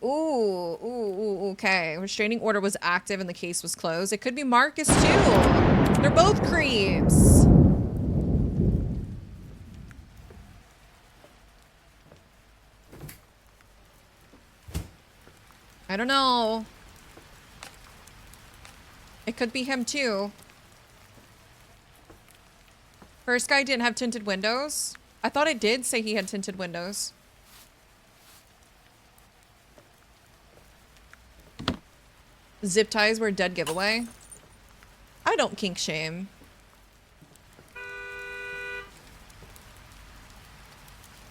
S1: okay. Restraining order was active and the case was closed. It could be Marcus too. They're both creeps. I don't know. It could be him too. First guy didn't have tinted windows. I thought it did say he had tinted windows. Zip ties were a dead giveaway. I don't kink shame.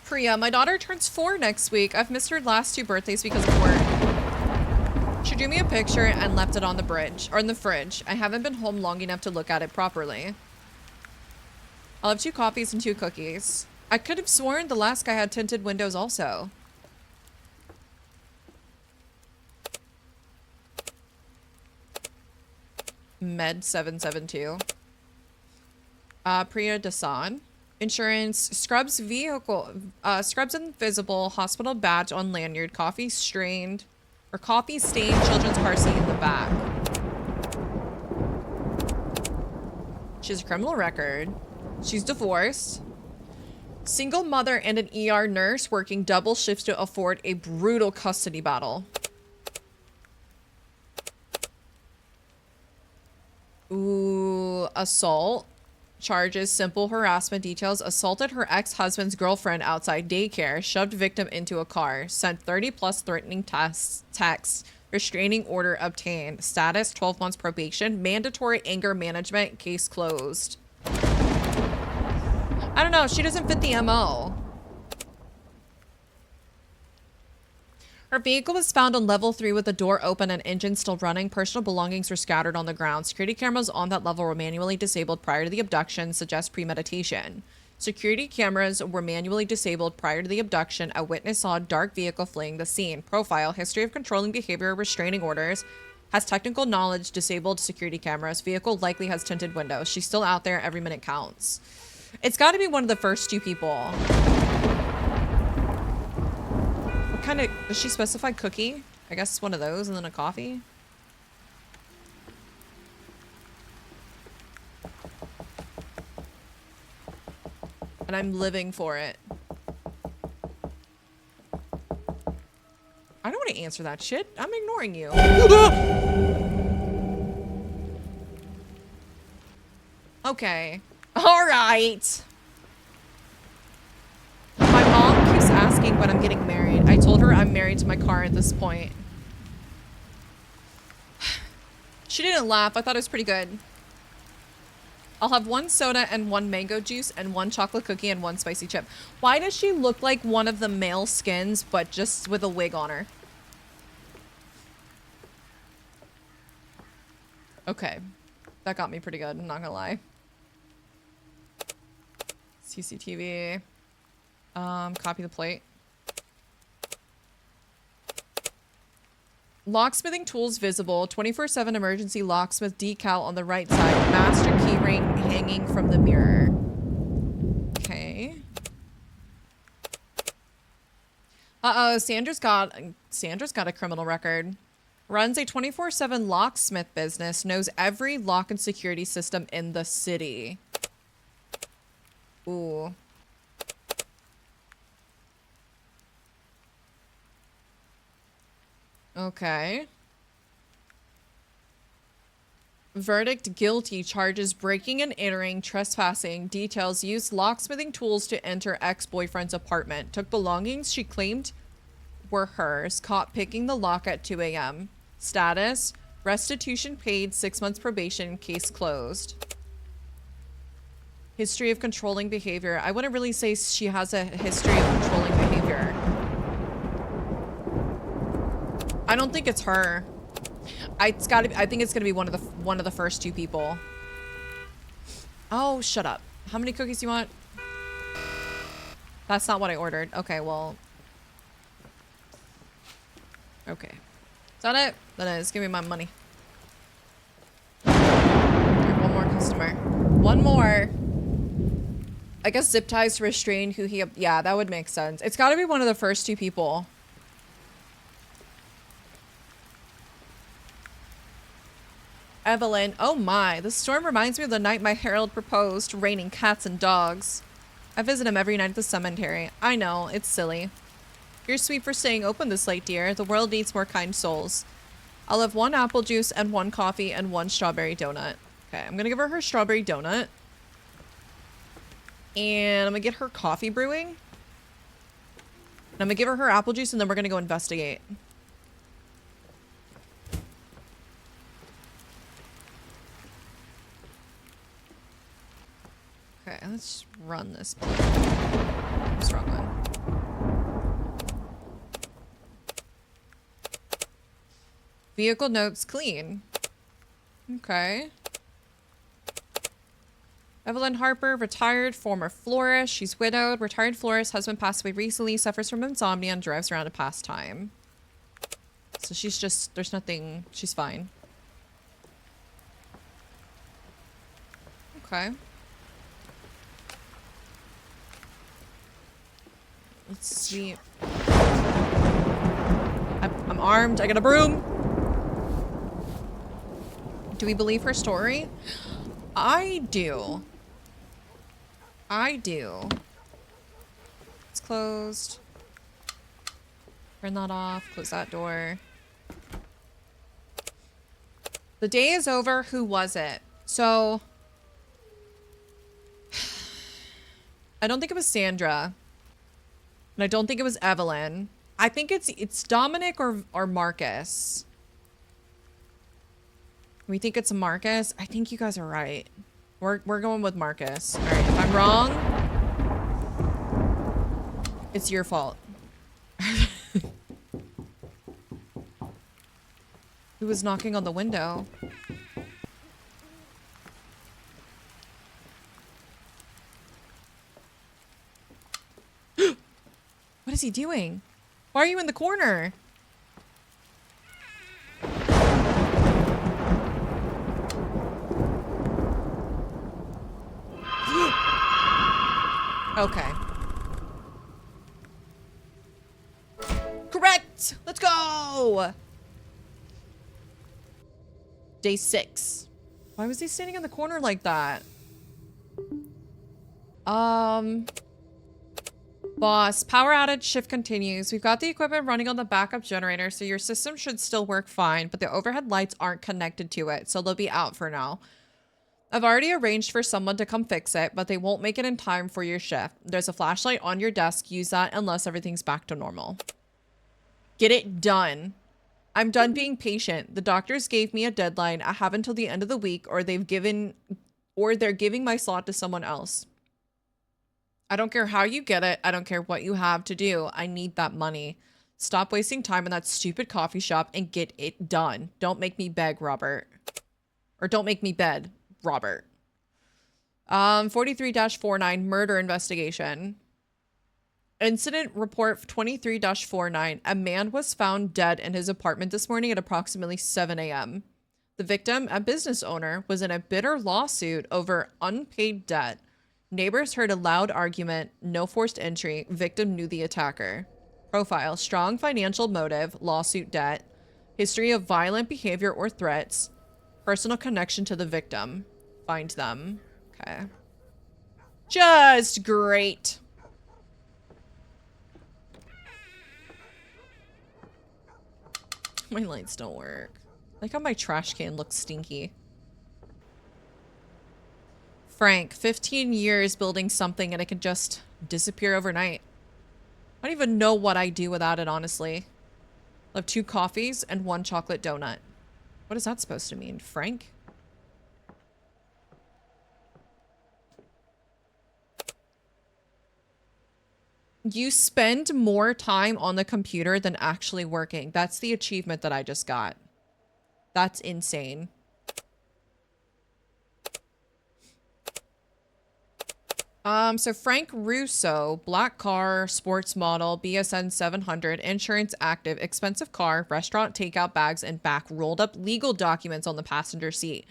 S1: Priya, my daughter turns 4 next week. I've missed her last 2 birthdays because of work. She drew me a picture and left it on the bridge, or in the fridge. I haven't been home long enough to look at it properly. I'll have 2 coffees and 2 cookies. I could have sworn the last guy had tinted windows also. Med 772. Priya Dasan. Insurance. Scrubs vehicle. Scrubs invisible. Hospital badge on lanyard. Coffee stained children's car seat in the back. She has a criminal record. She's divorced. Single mother and an ER nurse working double shifts to afford a brutal custody battle. Ooh, assault. Charges, simple harassment details. Assaulted her ex-husband's girlfriend outside daycare. Shoved victim into a car. Sent 30 plus threatening texts. Restraining order obtained. Status, 12 months probation. Mandatory anger management. Case closed. I don't know. She doesn't fit the MO. Her vehicle was found on level 3 with the door open and engine still running. Personal belongings were scattered on the ground. Security cameras on that level were manually disabled prior to the abduction, suggest premeditation. Security cameras were manually disabled prior to the abduction. A witness saw a dark vehicle fleeing the scene. Profile, history of controlling behavior, restraining orders. Has technical knowledge, disabled security cameras. Vehicle likely has tinted windows. She's still out there. Every minute counts. It's got to be one of the first 2 people. Kind of, does she specify cookie? I guess one of those and then a coffee. And I'm living for it. I don't want to answer that shit. I'm ignoring you. Okay. All right. My mom keeps asking when I'm getting married. I told her I'm married to my car at this point. She didn't laugh. I thought it was pretty good. I'll have 1 soda and 1 mango juice and 1 chocolate cookie and 1 spicy chip. Why does she look like one of the male skins, but just with a wig on her? Okay. That got me pretty good, I'm not gonna lie. CCTV. Copy the plate. Locksmithing tools visible. 24/7 emergency locksmith decal on the right side. Master keyring hanging from the mirror. Okay. Uh-oh, Sandra's got a criminal record. Runs a 24/7 locksmith business. Knows every lock and security system in the city. Ooh. Okay. Verdict guilty. Charges breaking and entering, trespassing. Details used locksmithing tools to enter ex-boyfriend's apartment. Took belongings she claimed were hers. Caught picking the lock at 2 a.m. Status, restitution paid, 6 months probation, case closed. History of controlling behavior. I wouldn't really say she has a history of controlling behavior. I don't think it's her. I think it's gonna be one of the first 2 people. Oh, shut up. How many cookies do you want? That's not what I ordered. Okay, well. Okay. Is that it? That is. Give me my money. Right, 1 more customer. 1 more. I guess zip ties to restrain who he... Yeah, that would make sense. It's gotta be one of the first 2 people. Evelyn, oh my, the storm reminds me of the night my herald proposed, raining cats and dogs. I visit him every night at the cemetery. I know, it's silly. You're sweet for staying open this late, dear. The world needs more kind souls. I'll have 1 apple juice and 1 coffee and 1 strawberry donut. Okay, I'm gonna give her strawberry donut. And I'm gonna get her coffee brewing. And I'm gonna give her apple juice and then we're gonna go investigate. Okay, let's run this. What's wrong one? Vehicle notes clean. Okay. Evelyn Harper, retired, former florist. She's widowed, retired florist. Husband passed away recently, suffers from insomnia and drives around to pass time. So she's just, there's nothing, she's fine. Okay. Let's see. I'm armed. I got a broom. Do we believe her story? I do. I do. It's closed. Turn that off. Close that door. The day is over. Who was it? So I don't think it was Sandra. And I don't think it was Evelyn. I think it's Dominic or Marcus. We think it's Marcus. I think you guys are right. We're going with Marcus. All right, if I'm wrong, it's your fault. Who was knocking on the window? What is he doing? Why are you in the corner? Okay. Correct! Let's go! Day 6. Why was he standing in the corner like that? Boss, power outage, shift continues. We've got the equipment running on the backup generator, so your system should still work fine, but the overhead lights aren't connected to it, so they'll be out for now. I've already arranged for someone to come fix it, but they won't make it in time for your shift. There's a flashlight on your desk. Use that unless everything's back to normal. Get it done. I'm done being patient. The doctors gave me a deadline. I have until the end of the week, or they're giving my slot to someone else. I don't care how you get it. I don't care what you have to do. I need that money. Stop wasting time in that stupid coffee shop and get it done. Don't make me beg, Robert. Or don't make me bed, Robert. 43-49 murder investigation. Incident report 23-49. A man was found dead in his apartment this morning at approximately 7 a.m. The victim, a business owner, was in a bitter lawsuit over unpaid debt. Neighbors heard a loud argument, no forced entry. Victim knew the attacker. Profile, strong financial motive, lawsuit debt. History of violent behavior or threats. Personal connection to the victim. Find them. Okay. Just great. My lights don't work. Like how my trash can looks stinky. Frank, 15 years building something and it can just disappear overnight. I don't even know what I do without it, honestly. I have 2 coffees and 1 chocolate donut. What is that supposed to mean, Frank? You spend more time on the computer than actually working. That's the achievement that I just got. That's insane. So Frank Russo, black car, sports model, BSN 700, insurance active, expensive car, restaurant takeout bags, and back rolled up legal documents on the passenger seat.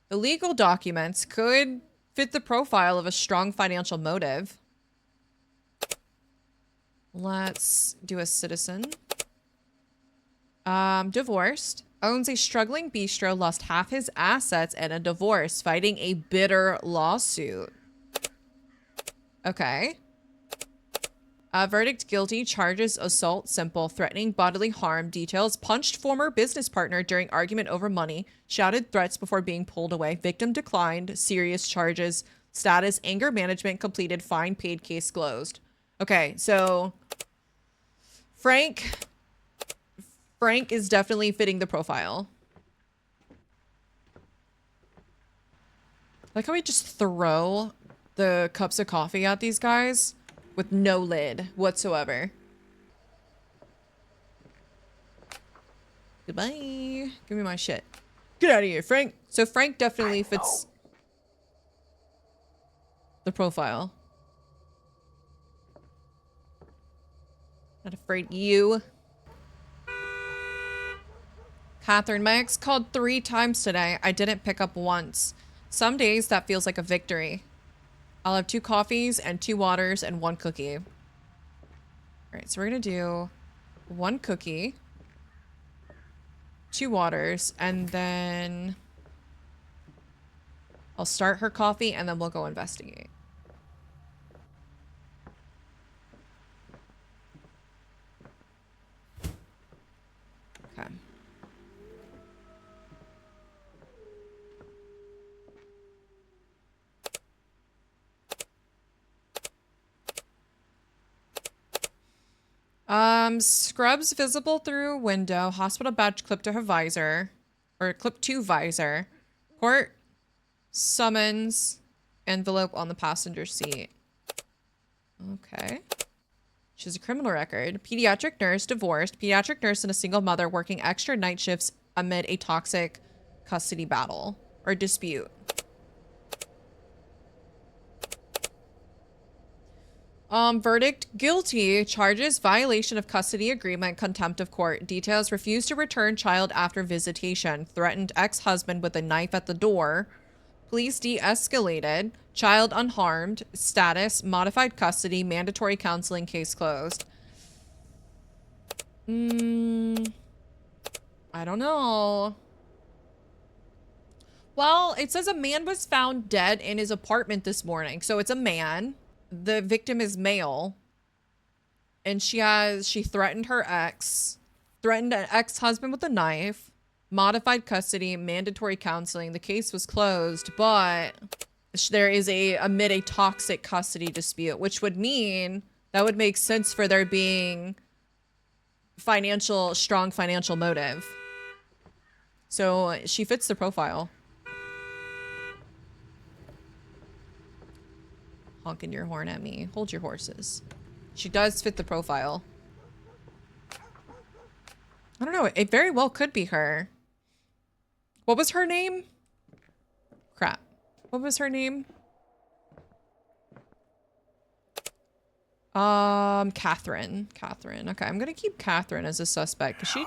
S1: The legal documents could fit the profile of a strong financial motive. Let's do a citizen. Divorced. Owns a struggling bistro, lost half his assets in a divorce, fighting a bitter lawsuit. Okay. Verdict guilty. Charges assault simple. Threatening bodily harm. Details. Punched former business partner during argument over money. Shouted threats before being pulled away. Victim declined. Serious charges. Status. Anger management completed. Fine paid. Case closed. Okay, so Frank is definitely fitting the profile. Like how we just throw the cups of coffee at these guys with no lid whatsoever. Goodbye. Give me my shit. Get out of here, Frank. So Frank definitely fits the profile. Not afraid of you. Catherine, my ex called 3 times today. I didn't pick up once. Some days that feels like a victory. I'll have 2 coffees and 2 waters and 1 cookie. All right, so we're gonna do 1 cookie, 2 waters, and then I'll start her coffee and then we'll go investigate. Okay. Scrubs visible through window. Hospital badge clipped to her visor. Or clipped to visor. Court summons. Envelope on the passenger seat. Okay. She has a criminal record. Pediatric nurse, divorced. Pediatric nurse and a single mother working extra night shifts amid a toxic custody battle. Or dispute. Verdict, guilty. Charges, violation of custody agreement, contempt of court. Details, refused to return child after visitation. Threatened ex-husband with a knife at the door. Police de-escalated. Child unharmed. Status, modified custody. Mandatory counseling, case closed. I don't know. Well, it says a man was found dead in his apartment this morning. So it's a man. The victim is male. And she threatened her ex. Threatened an ex-husband with a knife. Modified custody, mandatory counseling. The case was closed, but there is amid a toxic custody dispute, which would mean that would make sense for there being strong financial motive. So she fits the profile. Honking your horn at me. Hold your horses. She does fit the profile. I don't know. It very well could be her. What was her name? Crap. What was her name? Catherine. Catherine. Okay, I'm gonna keep Catherine as a suspect because she...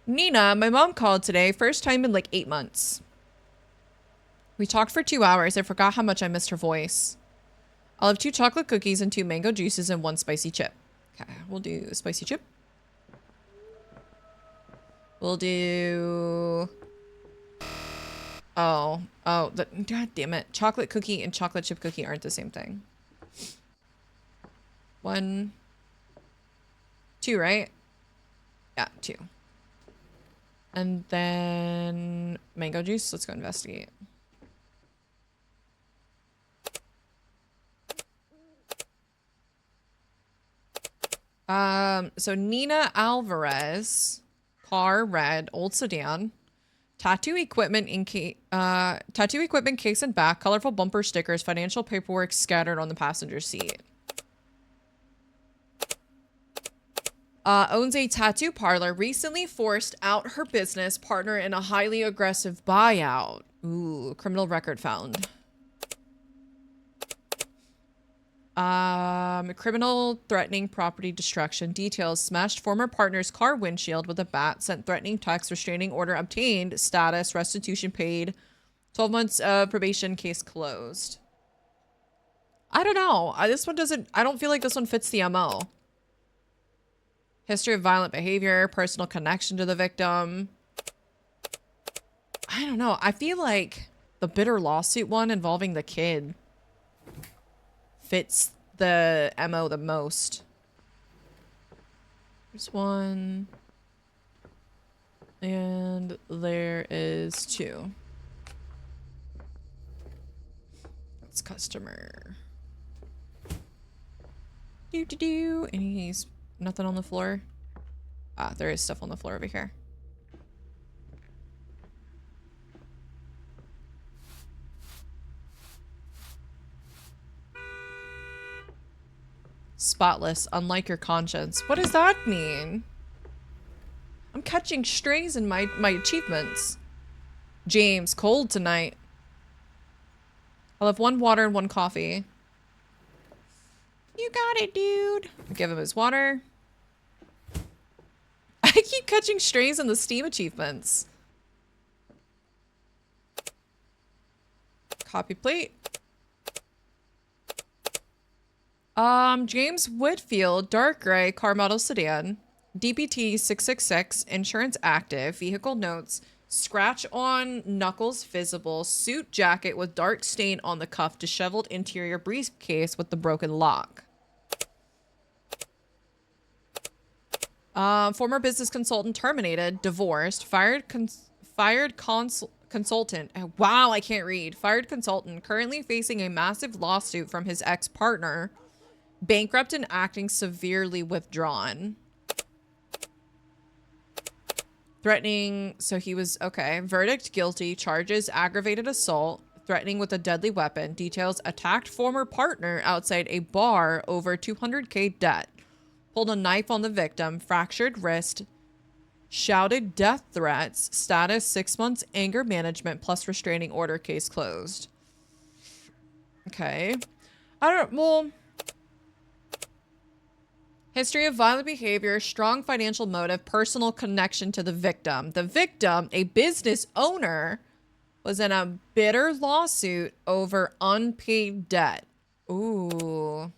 S1: Nina, my mom called today. First time in like 8 months. We talked for 2 hours. I forgot how much I missed her voice. I'll have 2 chocolate cookies and 2 mango juices and 1 spicy chip. Okay, we'll do a spicy chip. We'll do... God damn it. Chocolate cookie and chocolate chip cookie aren't the same thing. 1, 2, right? Yeah, 2. And then mango juice. Let's go investigate. So Nina Alvarez, car red, old sedan, tattoo equipment case and back, colorful bumper stickers, financial paperwork scattered on the passenger seat. Owns a tattoo parlor, recently forced out her business partner in a highly aggressive buyout. Ooh, criminal record found. Criminal threatening property destruction. Details, smashed former partner's car windshield with a bat, sent threatening text, restraining order obtained, status, restitution paid, 12 months of probation, case closed. I don't know. This one doesn't, I don't feel like this one fits the MO. History of violent behavior, personal connection to the victim. I don't know. I feel like the bitter lawsuit one involving the kid fits the MO the most. There's 1. And there is 2. It's customer. And he's nothing on the floor. Ah, there is stuff on the floor over here. Spotless, unlike your conscience. What does that mean? I'm catching strays in my achievements. James, cold tonight. I'll have 1 water and 1 coffee. You got it, dude. I'll give him his water. I keep catching strays in the Steam achievements. Copy plate. James Whitfield, dark gray, car model sedan, DPT 666, insurance active, vehicle notes, scratch on knuckles visible, suit jacket with dark stain on the cuff, disheveled interior briefcase with the broken lock. Former business consultant terminated, divorced, fired consultant. Oh, wow, I can't read. Fired consultant currently facing a massive lawsuit from his ex-partner. Bankrupt and acting severely withdrawn. Threatening, so he was, okay. Verdict, guilty. Charges, aggravated assault. Threatening with a deadly weapon. Details, attacked former partner outside a bar over 200K debt. Pulled a knife on the victim. Fractured wrist. Shouted death threats. Status, 6 months anger management plus restraining order. Case closed. Okay. Well... History of violent behavior, strong financial motive, personal connection to the victim. The victim, a business owner, was in a bitter lawsuit over unpaid debt. Ooh.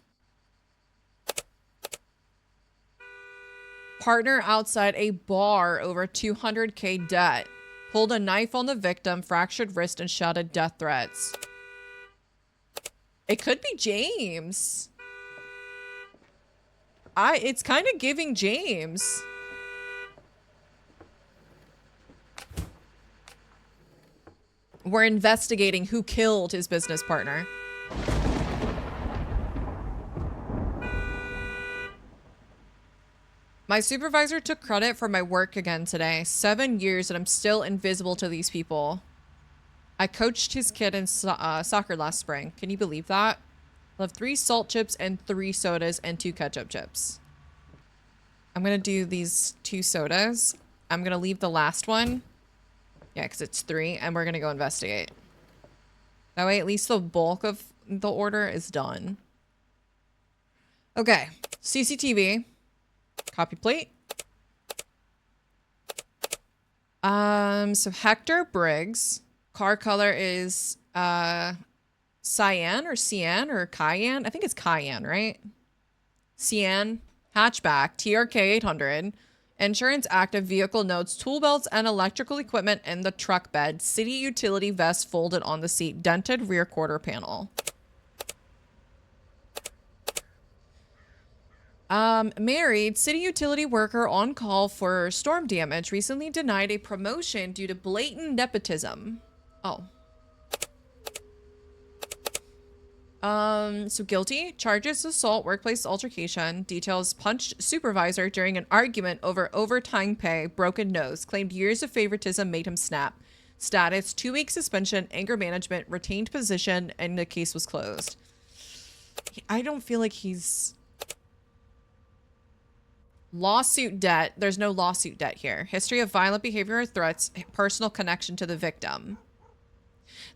S1: Partner outside a bar over 200K debt. Pulled a knife on the victim, fractured wrist, and shouted death threats. It could be James. It's kind of giving James. We're investigating who killed his business partner. My supervisor took credit for my work again today. 7 years and I'm still invisible to these people. I coached his kid in soccer last spring. Can you believe that? I'll have 3 salt chips and 3 sodas and 2 ketchup chips. I'm going to do these 2 sodas. I'm going to leave the last one. Yeah, because it's 3. And we're going to go investigate. That way, at least the bulk of the order is done. Okay. CCTV. Copy plate. So Hector Briggs. Car color is, cyan or cyan or cayenne. I think it's cayenne, right? Cyan. Hatchback. TRK 800. Insurance active. Vehicle notes. Tool belts and electrical equipment in the truck bed. City utility vest folded on the seat. Dented rear quarter panel. Married. City utility worker on call for storm damage. Recently denied a promotion due to blatant nepotism. Oh. So guilty. Charges assault, workplace altercation. Details punched supervisor during an argument over overtime pay. Broken nose. Claimed years of favoritism made him snap. Status 2-week suspension, anger management, retained position, and the case was closed. I don't feel like he's... Lawsuit debt. There's no lawsuit debt here. History of violent behavior or threats. Personal connection to the victim.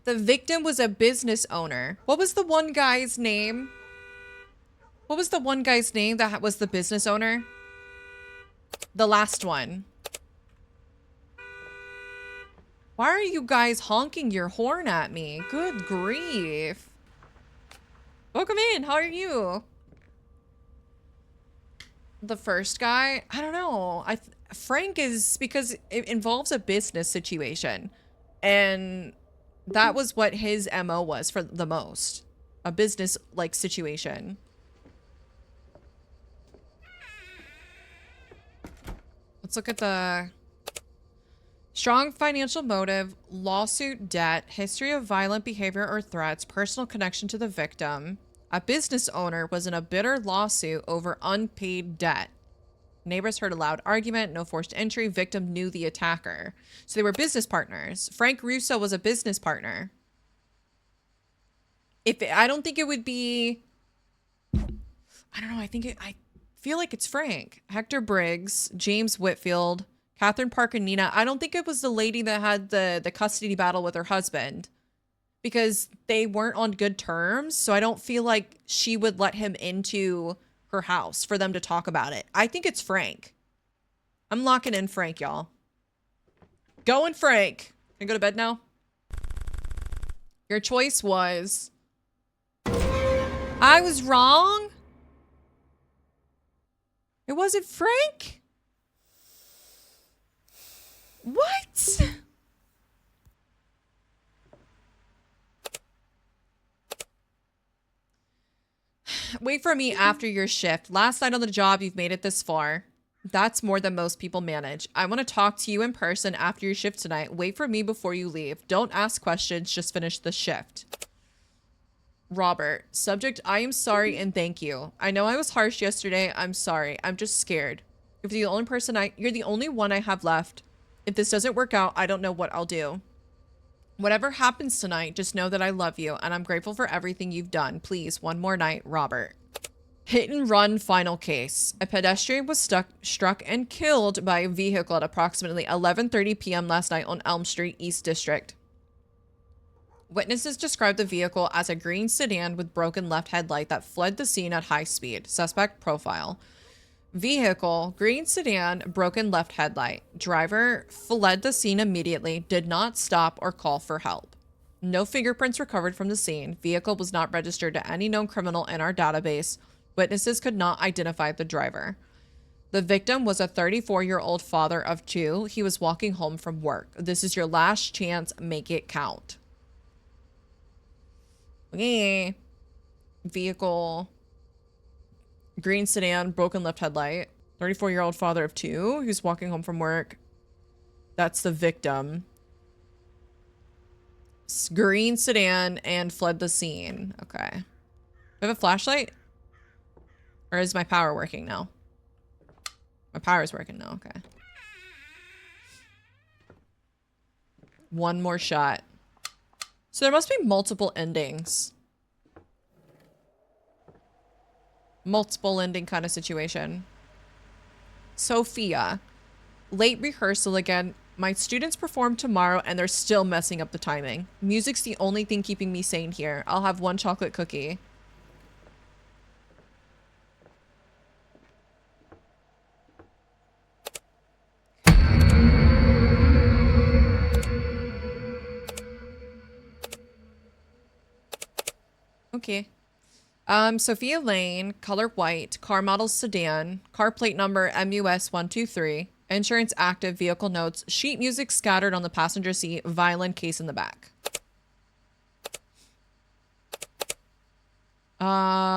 S1: The victim was a business owner. What was the one guy's name? What was the one guy's name that was the business owner? The last one. Why are you guys honking your horn at me? Good grief. Welcome in. How are you? The first guy? I don't know. Frank is because it involves a business situation. And that was what his MO was for the most. A business like situation. Let's look at the strong financial motive, lawsuit debt, history of violent behavior or threats, personal connection to the victim. A business owner was in a bitter lawsuit over unpaid debt. Neighbors heard a loud argument, no forced entry. Victim knew the attacker. So they were business partners. Frank Russo was a business partner. I don't think it would be... I don't know. I feel like it's Frank. Hector Briggs, James Whitfield, Catherine Parker Nina. I don't think it was the lady that had the custody battle with her husband. Because they weren't on good terms. So I don't feel like she would let him into her house for them to talk about it. I think it's Frank. I'm locking in Frank, y'all. Going Frank. Can I go to bed now? Your choice was... I was wrong? It wasn't Frank? What? Wait for me after your shift. Last night on the job, you've made it this far. That's more than most people manage. I want to talk to you in person after your shift tonight. Wait for me before you leave. Don't ask questions, just finish the shift. Robert, subject, I am sorry and thank you. I know I was harsh yesterday. I'm sorry. I'm just scared. If you're the only person you're the only one I have left. If this doesn't work out, I don't know what I'll do. Whatever happens tonight, just know that I love you and I'm grateful for everything you've done. Please, one more night, Robert. Hit and run final case. A pedestrian was struck and killed by a vehicle at approximately 11:30 p.m. last night on Elm Street, East District. Witnesses described the vehicle as a green sedan with broken left headlight that fled the scene at high speed. Suspect profile. Vehicle, green sedan, broken left headlight. Driver fled the scene immediately, did not stop or call for help. No fingerprints recovered from the scene. Vehicle was not registered to any known criminal in our database. Witnesses could not identify the driver. The victim was a 34-year-old father of two. He was walking home from work. This is your last chance. Make it count. Okay. Vehicle. Green sedan, broken left headlight. 34-year-old father of two. Who's walking home from work. That's the victim. Green sedan and fled the scene. Okay. Do I have a flashlight? Or is my power working now? My power is working now. Okay. One more shot. So there must be multiple endings. Multiple ending kind of situation. Sophia. Late rehearsal again. My students perform tomorrow and they're still messing up the timing. Music's the only thing keeping me sane here. I'll have one chocolate cookie. Okay. Sophia Lane, color white, car model sedan, car plate number MUS123, insurance active, vehicle notes, sheet music scattered on the passenger seat, violin case in the back.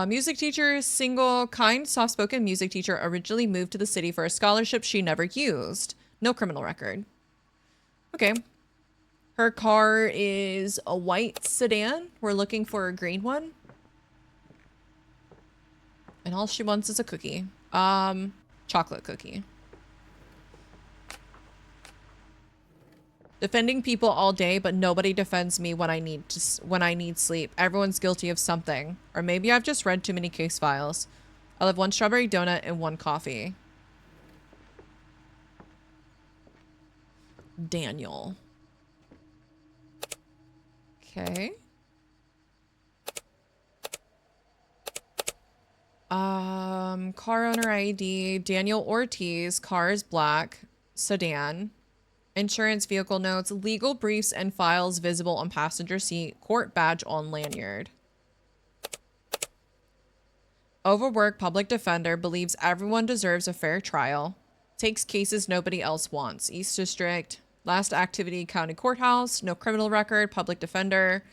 S1: Music teacher, single, kind, soft-spoken music teacher, originally moved to the city for a scholarship she never used. No criminal record. Okay. Her car is a white sedan. We're looking for a green one. And all she wants is a cookie. Chocolate cookie. Defending people all day, but nobody defends me when I need sleep. Everyone's guilty of something. Or maybe I've just read too many case files. I'll have one strawberry donut and one coffee. Daniel. Okay. Car owner ID, Daniel Ortiz, car is black, sedan. Insurance, vehicle notes, legal briefs and files visible on passenger seat, court badge on lanyard. Overworked public defender, believes everyone deserves a fair trial. Takes cases nobody else wants. East District. Last activity, county courthouse. No criminal record, public defender.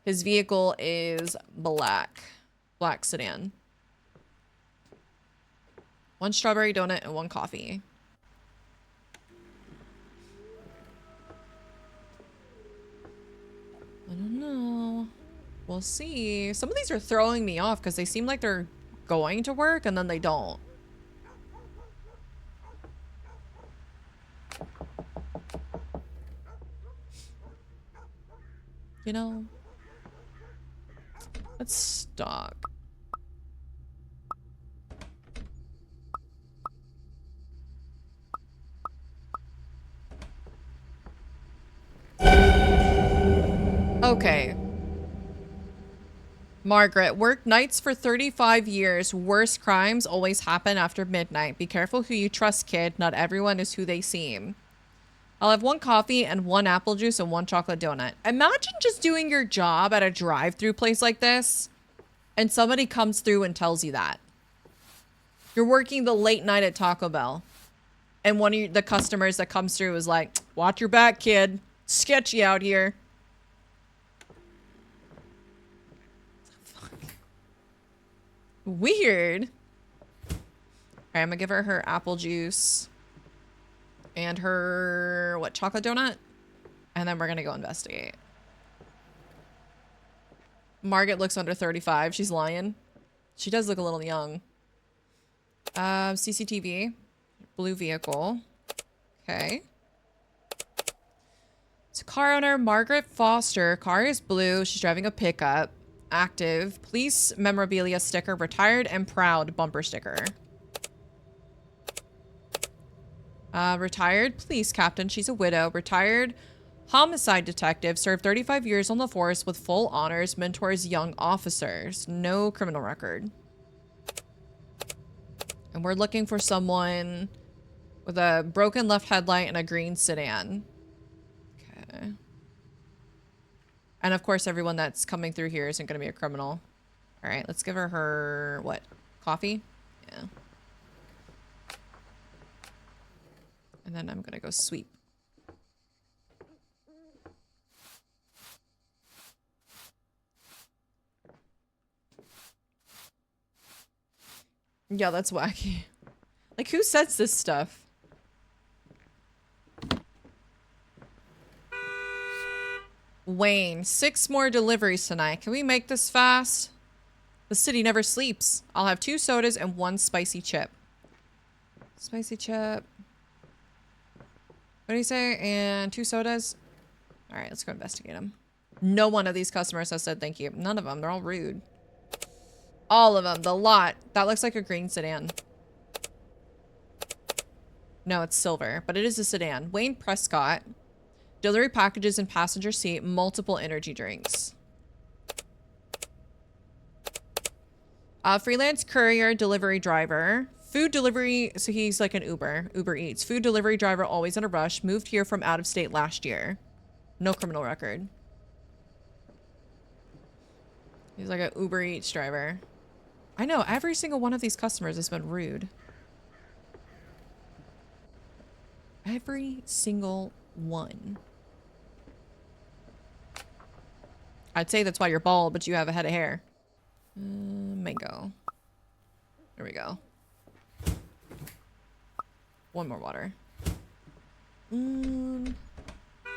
S1: His vehicle is black. Black sedan. One strawberry donut and one coffee. I don't know. We'll see. Some of these are throwing me off because they seem like they're going to work and then they don't. You know? Let's stop. Okay. Margaret, worked nights for 35 years. Worst crimes always happen after midnight. Be careful who you trust, kid. Not everyone is who they seem. I'll have one coffee and one apple juice and one chocolate donut. Imagine just doing your job at a drive-thru place like this and somebody comes through and tells you that. You're working the late night at Taco Bell and one of the customers that comes through is like, watch your back, kid. Sketchy out here. Weird. Okay, I'm gonna give her her apple juice and her, what, chocolate donut? And then we're gonna go investigate. Margaret looks under 35. She's lying. She does look a little young. CCTV. Blue vehicle. Okay. So car owner, Margaret Foster. Car is blue. She's driving a pickup. Active. Police memorabilia sticker. Retired and proud bumper sticker. Retired police captain. She's a widow. Retired homicide detective. Served 35 years on the force with full honors. Mentors young officers. No criminal record. And we're looking for someone with a broken left headlight and a green sedan. Okay. And of course, everyone that's coming through here isn't going to be a criminal. All right, let's give her her, what, coffee? Yeah. And then I'm going to go sweep. Yeah, that's wacky. Like, who sets this stuff? Wayne, 6 more deliveries tonight. Can we make this fast? The city never sleeps. I'll have 2 sodas and 1 spicy chip. Spicy chip. What do you say? And 2 sodas? All right, let's go investigate them. No one of these customers has said thank you. None of them. They're all rude. All of them. The lot. That looks like a green sedan. No, it's silver, but it is a sedan. Wayne Prescott. Delivery packages in passenger seat. Multiple energy drinks. Freelance courier delivery driver. Food delivery. So he's like an Uber. Uber Eats. Food delivery driver, always in a rush. Moved here from out of state last year. No criminal record. He's like an Uber Eats driver. I know, every single one of these customers has been rude. Every single one. I'd say that's why you're bald, but you have a head of hair. Mango. There we go. 1 more water.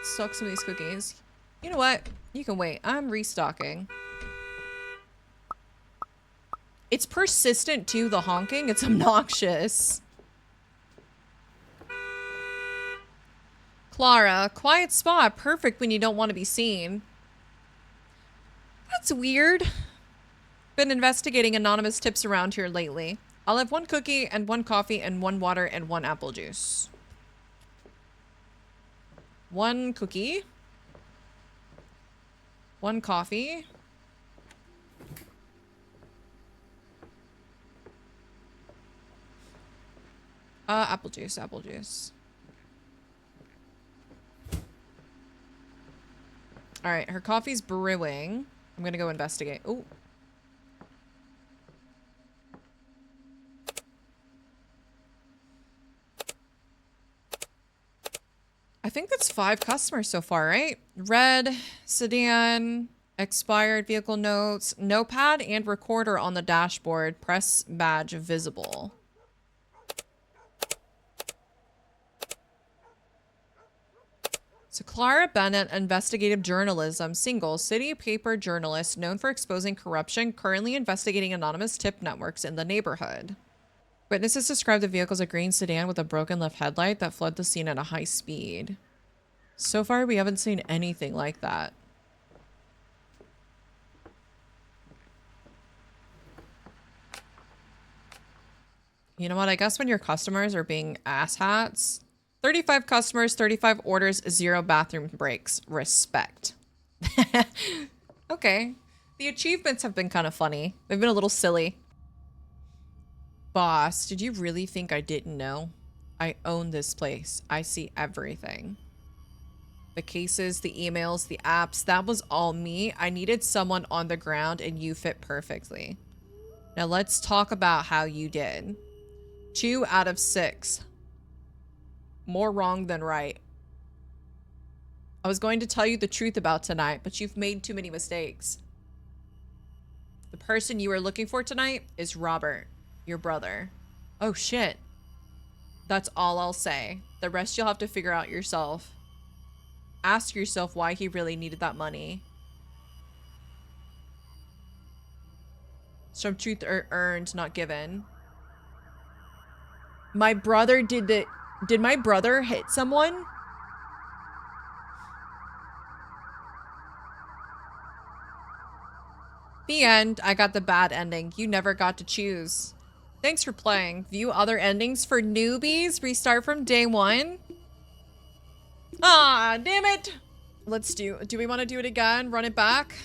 S1: Soak some of these cookies. You know what? You can wait. I'm restocking. It's persistent too, the honking. It's obnoxious. Clara, quiet spot. Perfect when you don't want to be seen. That's weird. Been investigating anonymous tips around here lately. I'll have 1 cookie and 1 coffee and 1 water and 1 apple juice. 1 cookie. 1 coffee. Apple juice, apple juice. All right, her coffee's brewing. I'm gonna go investigate. Oh. I think that's 5 customers so far, right? Red, sedan, expired vehicle notes, notepad and recorder on the dashboard, press badge visible. So Clara Bennett, investigative journalism, single, city paper journalist known for exposing corruption, currently investigating anonymous tip networks in the neighborhood. Witnesses described the vehicle as a green sedan with a broken left headlight that fled the scene at a high speed. So far, we haven't seen anything like that. You know what? I guess when your customers are being asshats... 35 customers, 35 orders, 0 bathroom breaks. Respect. Okay. The achievements have been kind of funny. They've been a little silly. Boss, did you really think I didn't know? I own this place. I see everything. The cases, the emails, the apps, that was all me. I needed someone on the ground and you fit perfectly. Now let's talk about how you did. 2 out of 6. More wrong than right. I was going to tell you the truth about tonight, but you've made too many mistakes. The person you were looking for tonight is Robert, your brother. Oh shit. That's all I'll say. The rest you'll have to figure out yourself. Ask yourself why he really needed that money. Some truth earned, not given. My brother did my brother hit someone? The end. I got the bad ending. You never got to choose. Thanks for playing. View other endings for newbies. Restart from day one. Ah, damn it. Let's do we want to do it again? Run it back?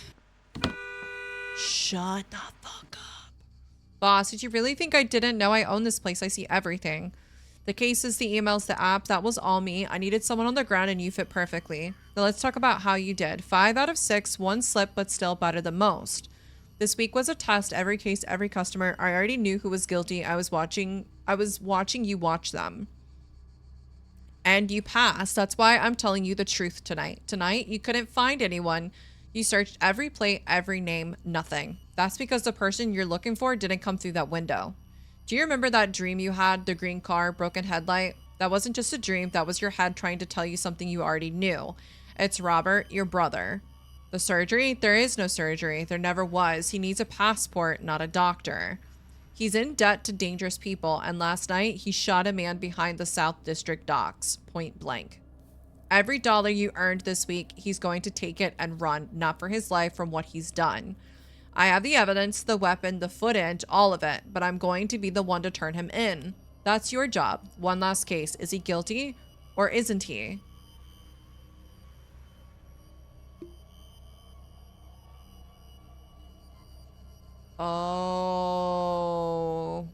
S1: Shut the fuck up. Boss, did you really think I didn't know I own this place? I see everything. The cases, the emails, the app, that was all me. I needed someone on the ground and you fit perfectly. Now let's talk about how you did. 5 out of 6, 1 slip, but still better than most. This week was a test. Every case, every customer. I already knew who was guilty. I was watching you watch them. And you passed. That's why I'm telling you the truth tonight. Tonight, you couldn't find anyone. You searched every plate, every name, nothing. That's because the person you're looking for didn't come through that window. Do you remember that dream you had? The green car, broken headlight? That wasn't just a dream. That was your head trying to tell you something you already knew. It's Robert, your brother. The surgery? There is no surgery. There never was. He needs a passport, not a doctor. He's in debt to dangerous people, and last night he shot a man behind the South District docks, point blank. Every dollar you earned this week, he's going to take it and run, not for his life, from what he's done. I have the evidence, the weapon, the footage, all of it, but I'm going to be the one to turn him in. That's your job. One last case. Is he guilty or isn't he? Oh.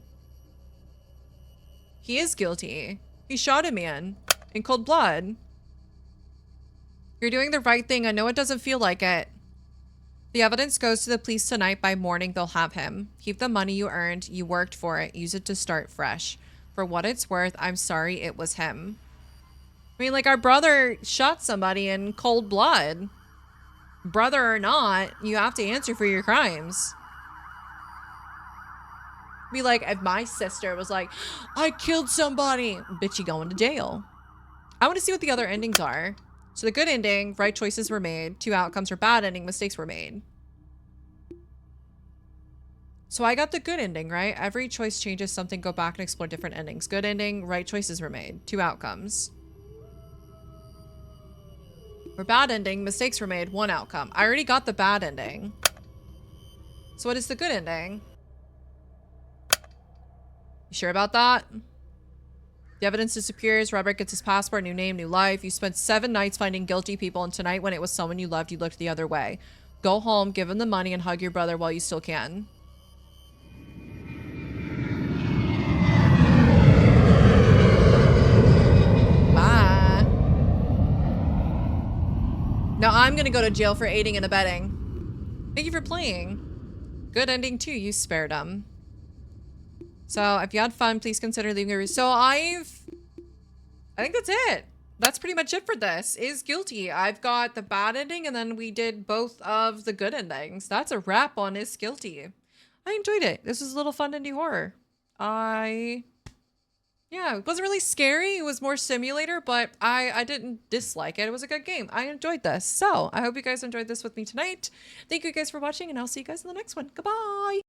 S1: He is guilty. He shot a man in cold blood. You're doing the right thing. I know it doesn't feel like it. The evidence goes to the police tonight. By morning, they'll have him. Keep the money you earned. You worked for it. Use it to start fresh. For what it's worth, I'm sorry it was him. I mean, like, our brother shot somebody in cold blood. Brother or not, you have to answer for your crimes. Be like, if my sister was like, I killed somebody, bitch, you going to jail. I want to see what the other endings are. So the good ending, right choices were made. 2 outcomes for bad ending, mistakes were made. So I got the good ending, right? Every choice changes something, go back and explore different endings. Good ending, right choices were made. 2 outcomes. For bad ending, mistakes were made. 1 outcome. I already got the bad ending. So what is the good ending? You sure about that? The evidence disappears. Robert gets his passport, new name, new life. You spent 7 nights finding guilty people, and tonight when it was someone you loved, you looked the other way. Go home, give him the money, and hug your brother while you still can. Bye. Now I'm gonna go to jail for aiding and abetting. Thank you for playing. Good ending too, you spared him. So if you had fun, please consider leaving a review. So I think that's it. That's pretty much it for this. Is guilty. I've got the bad ending and then we did both of the good endings. That's a wrap on Is Guilty. I enjoyed it. This was a little fun indie horror. Yeah, it wasn't really scary. It was more simulator, but I didn't dislike it. It was a good game. I enjoyed this. So I hope you guys enjoyed this with me tonight. Thank you guys for watching and I'll see you guys in the next one. Goodbye.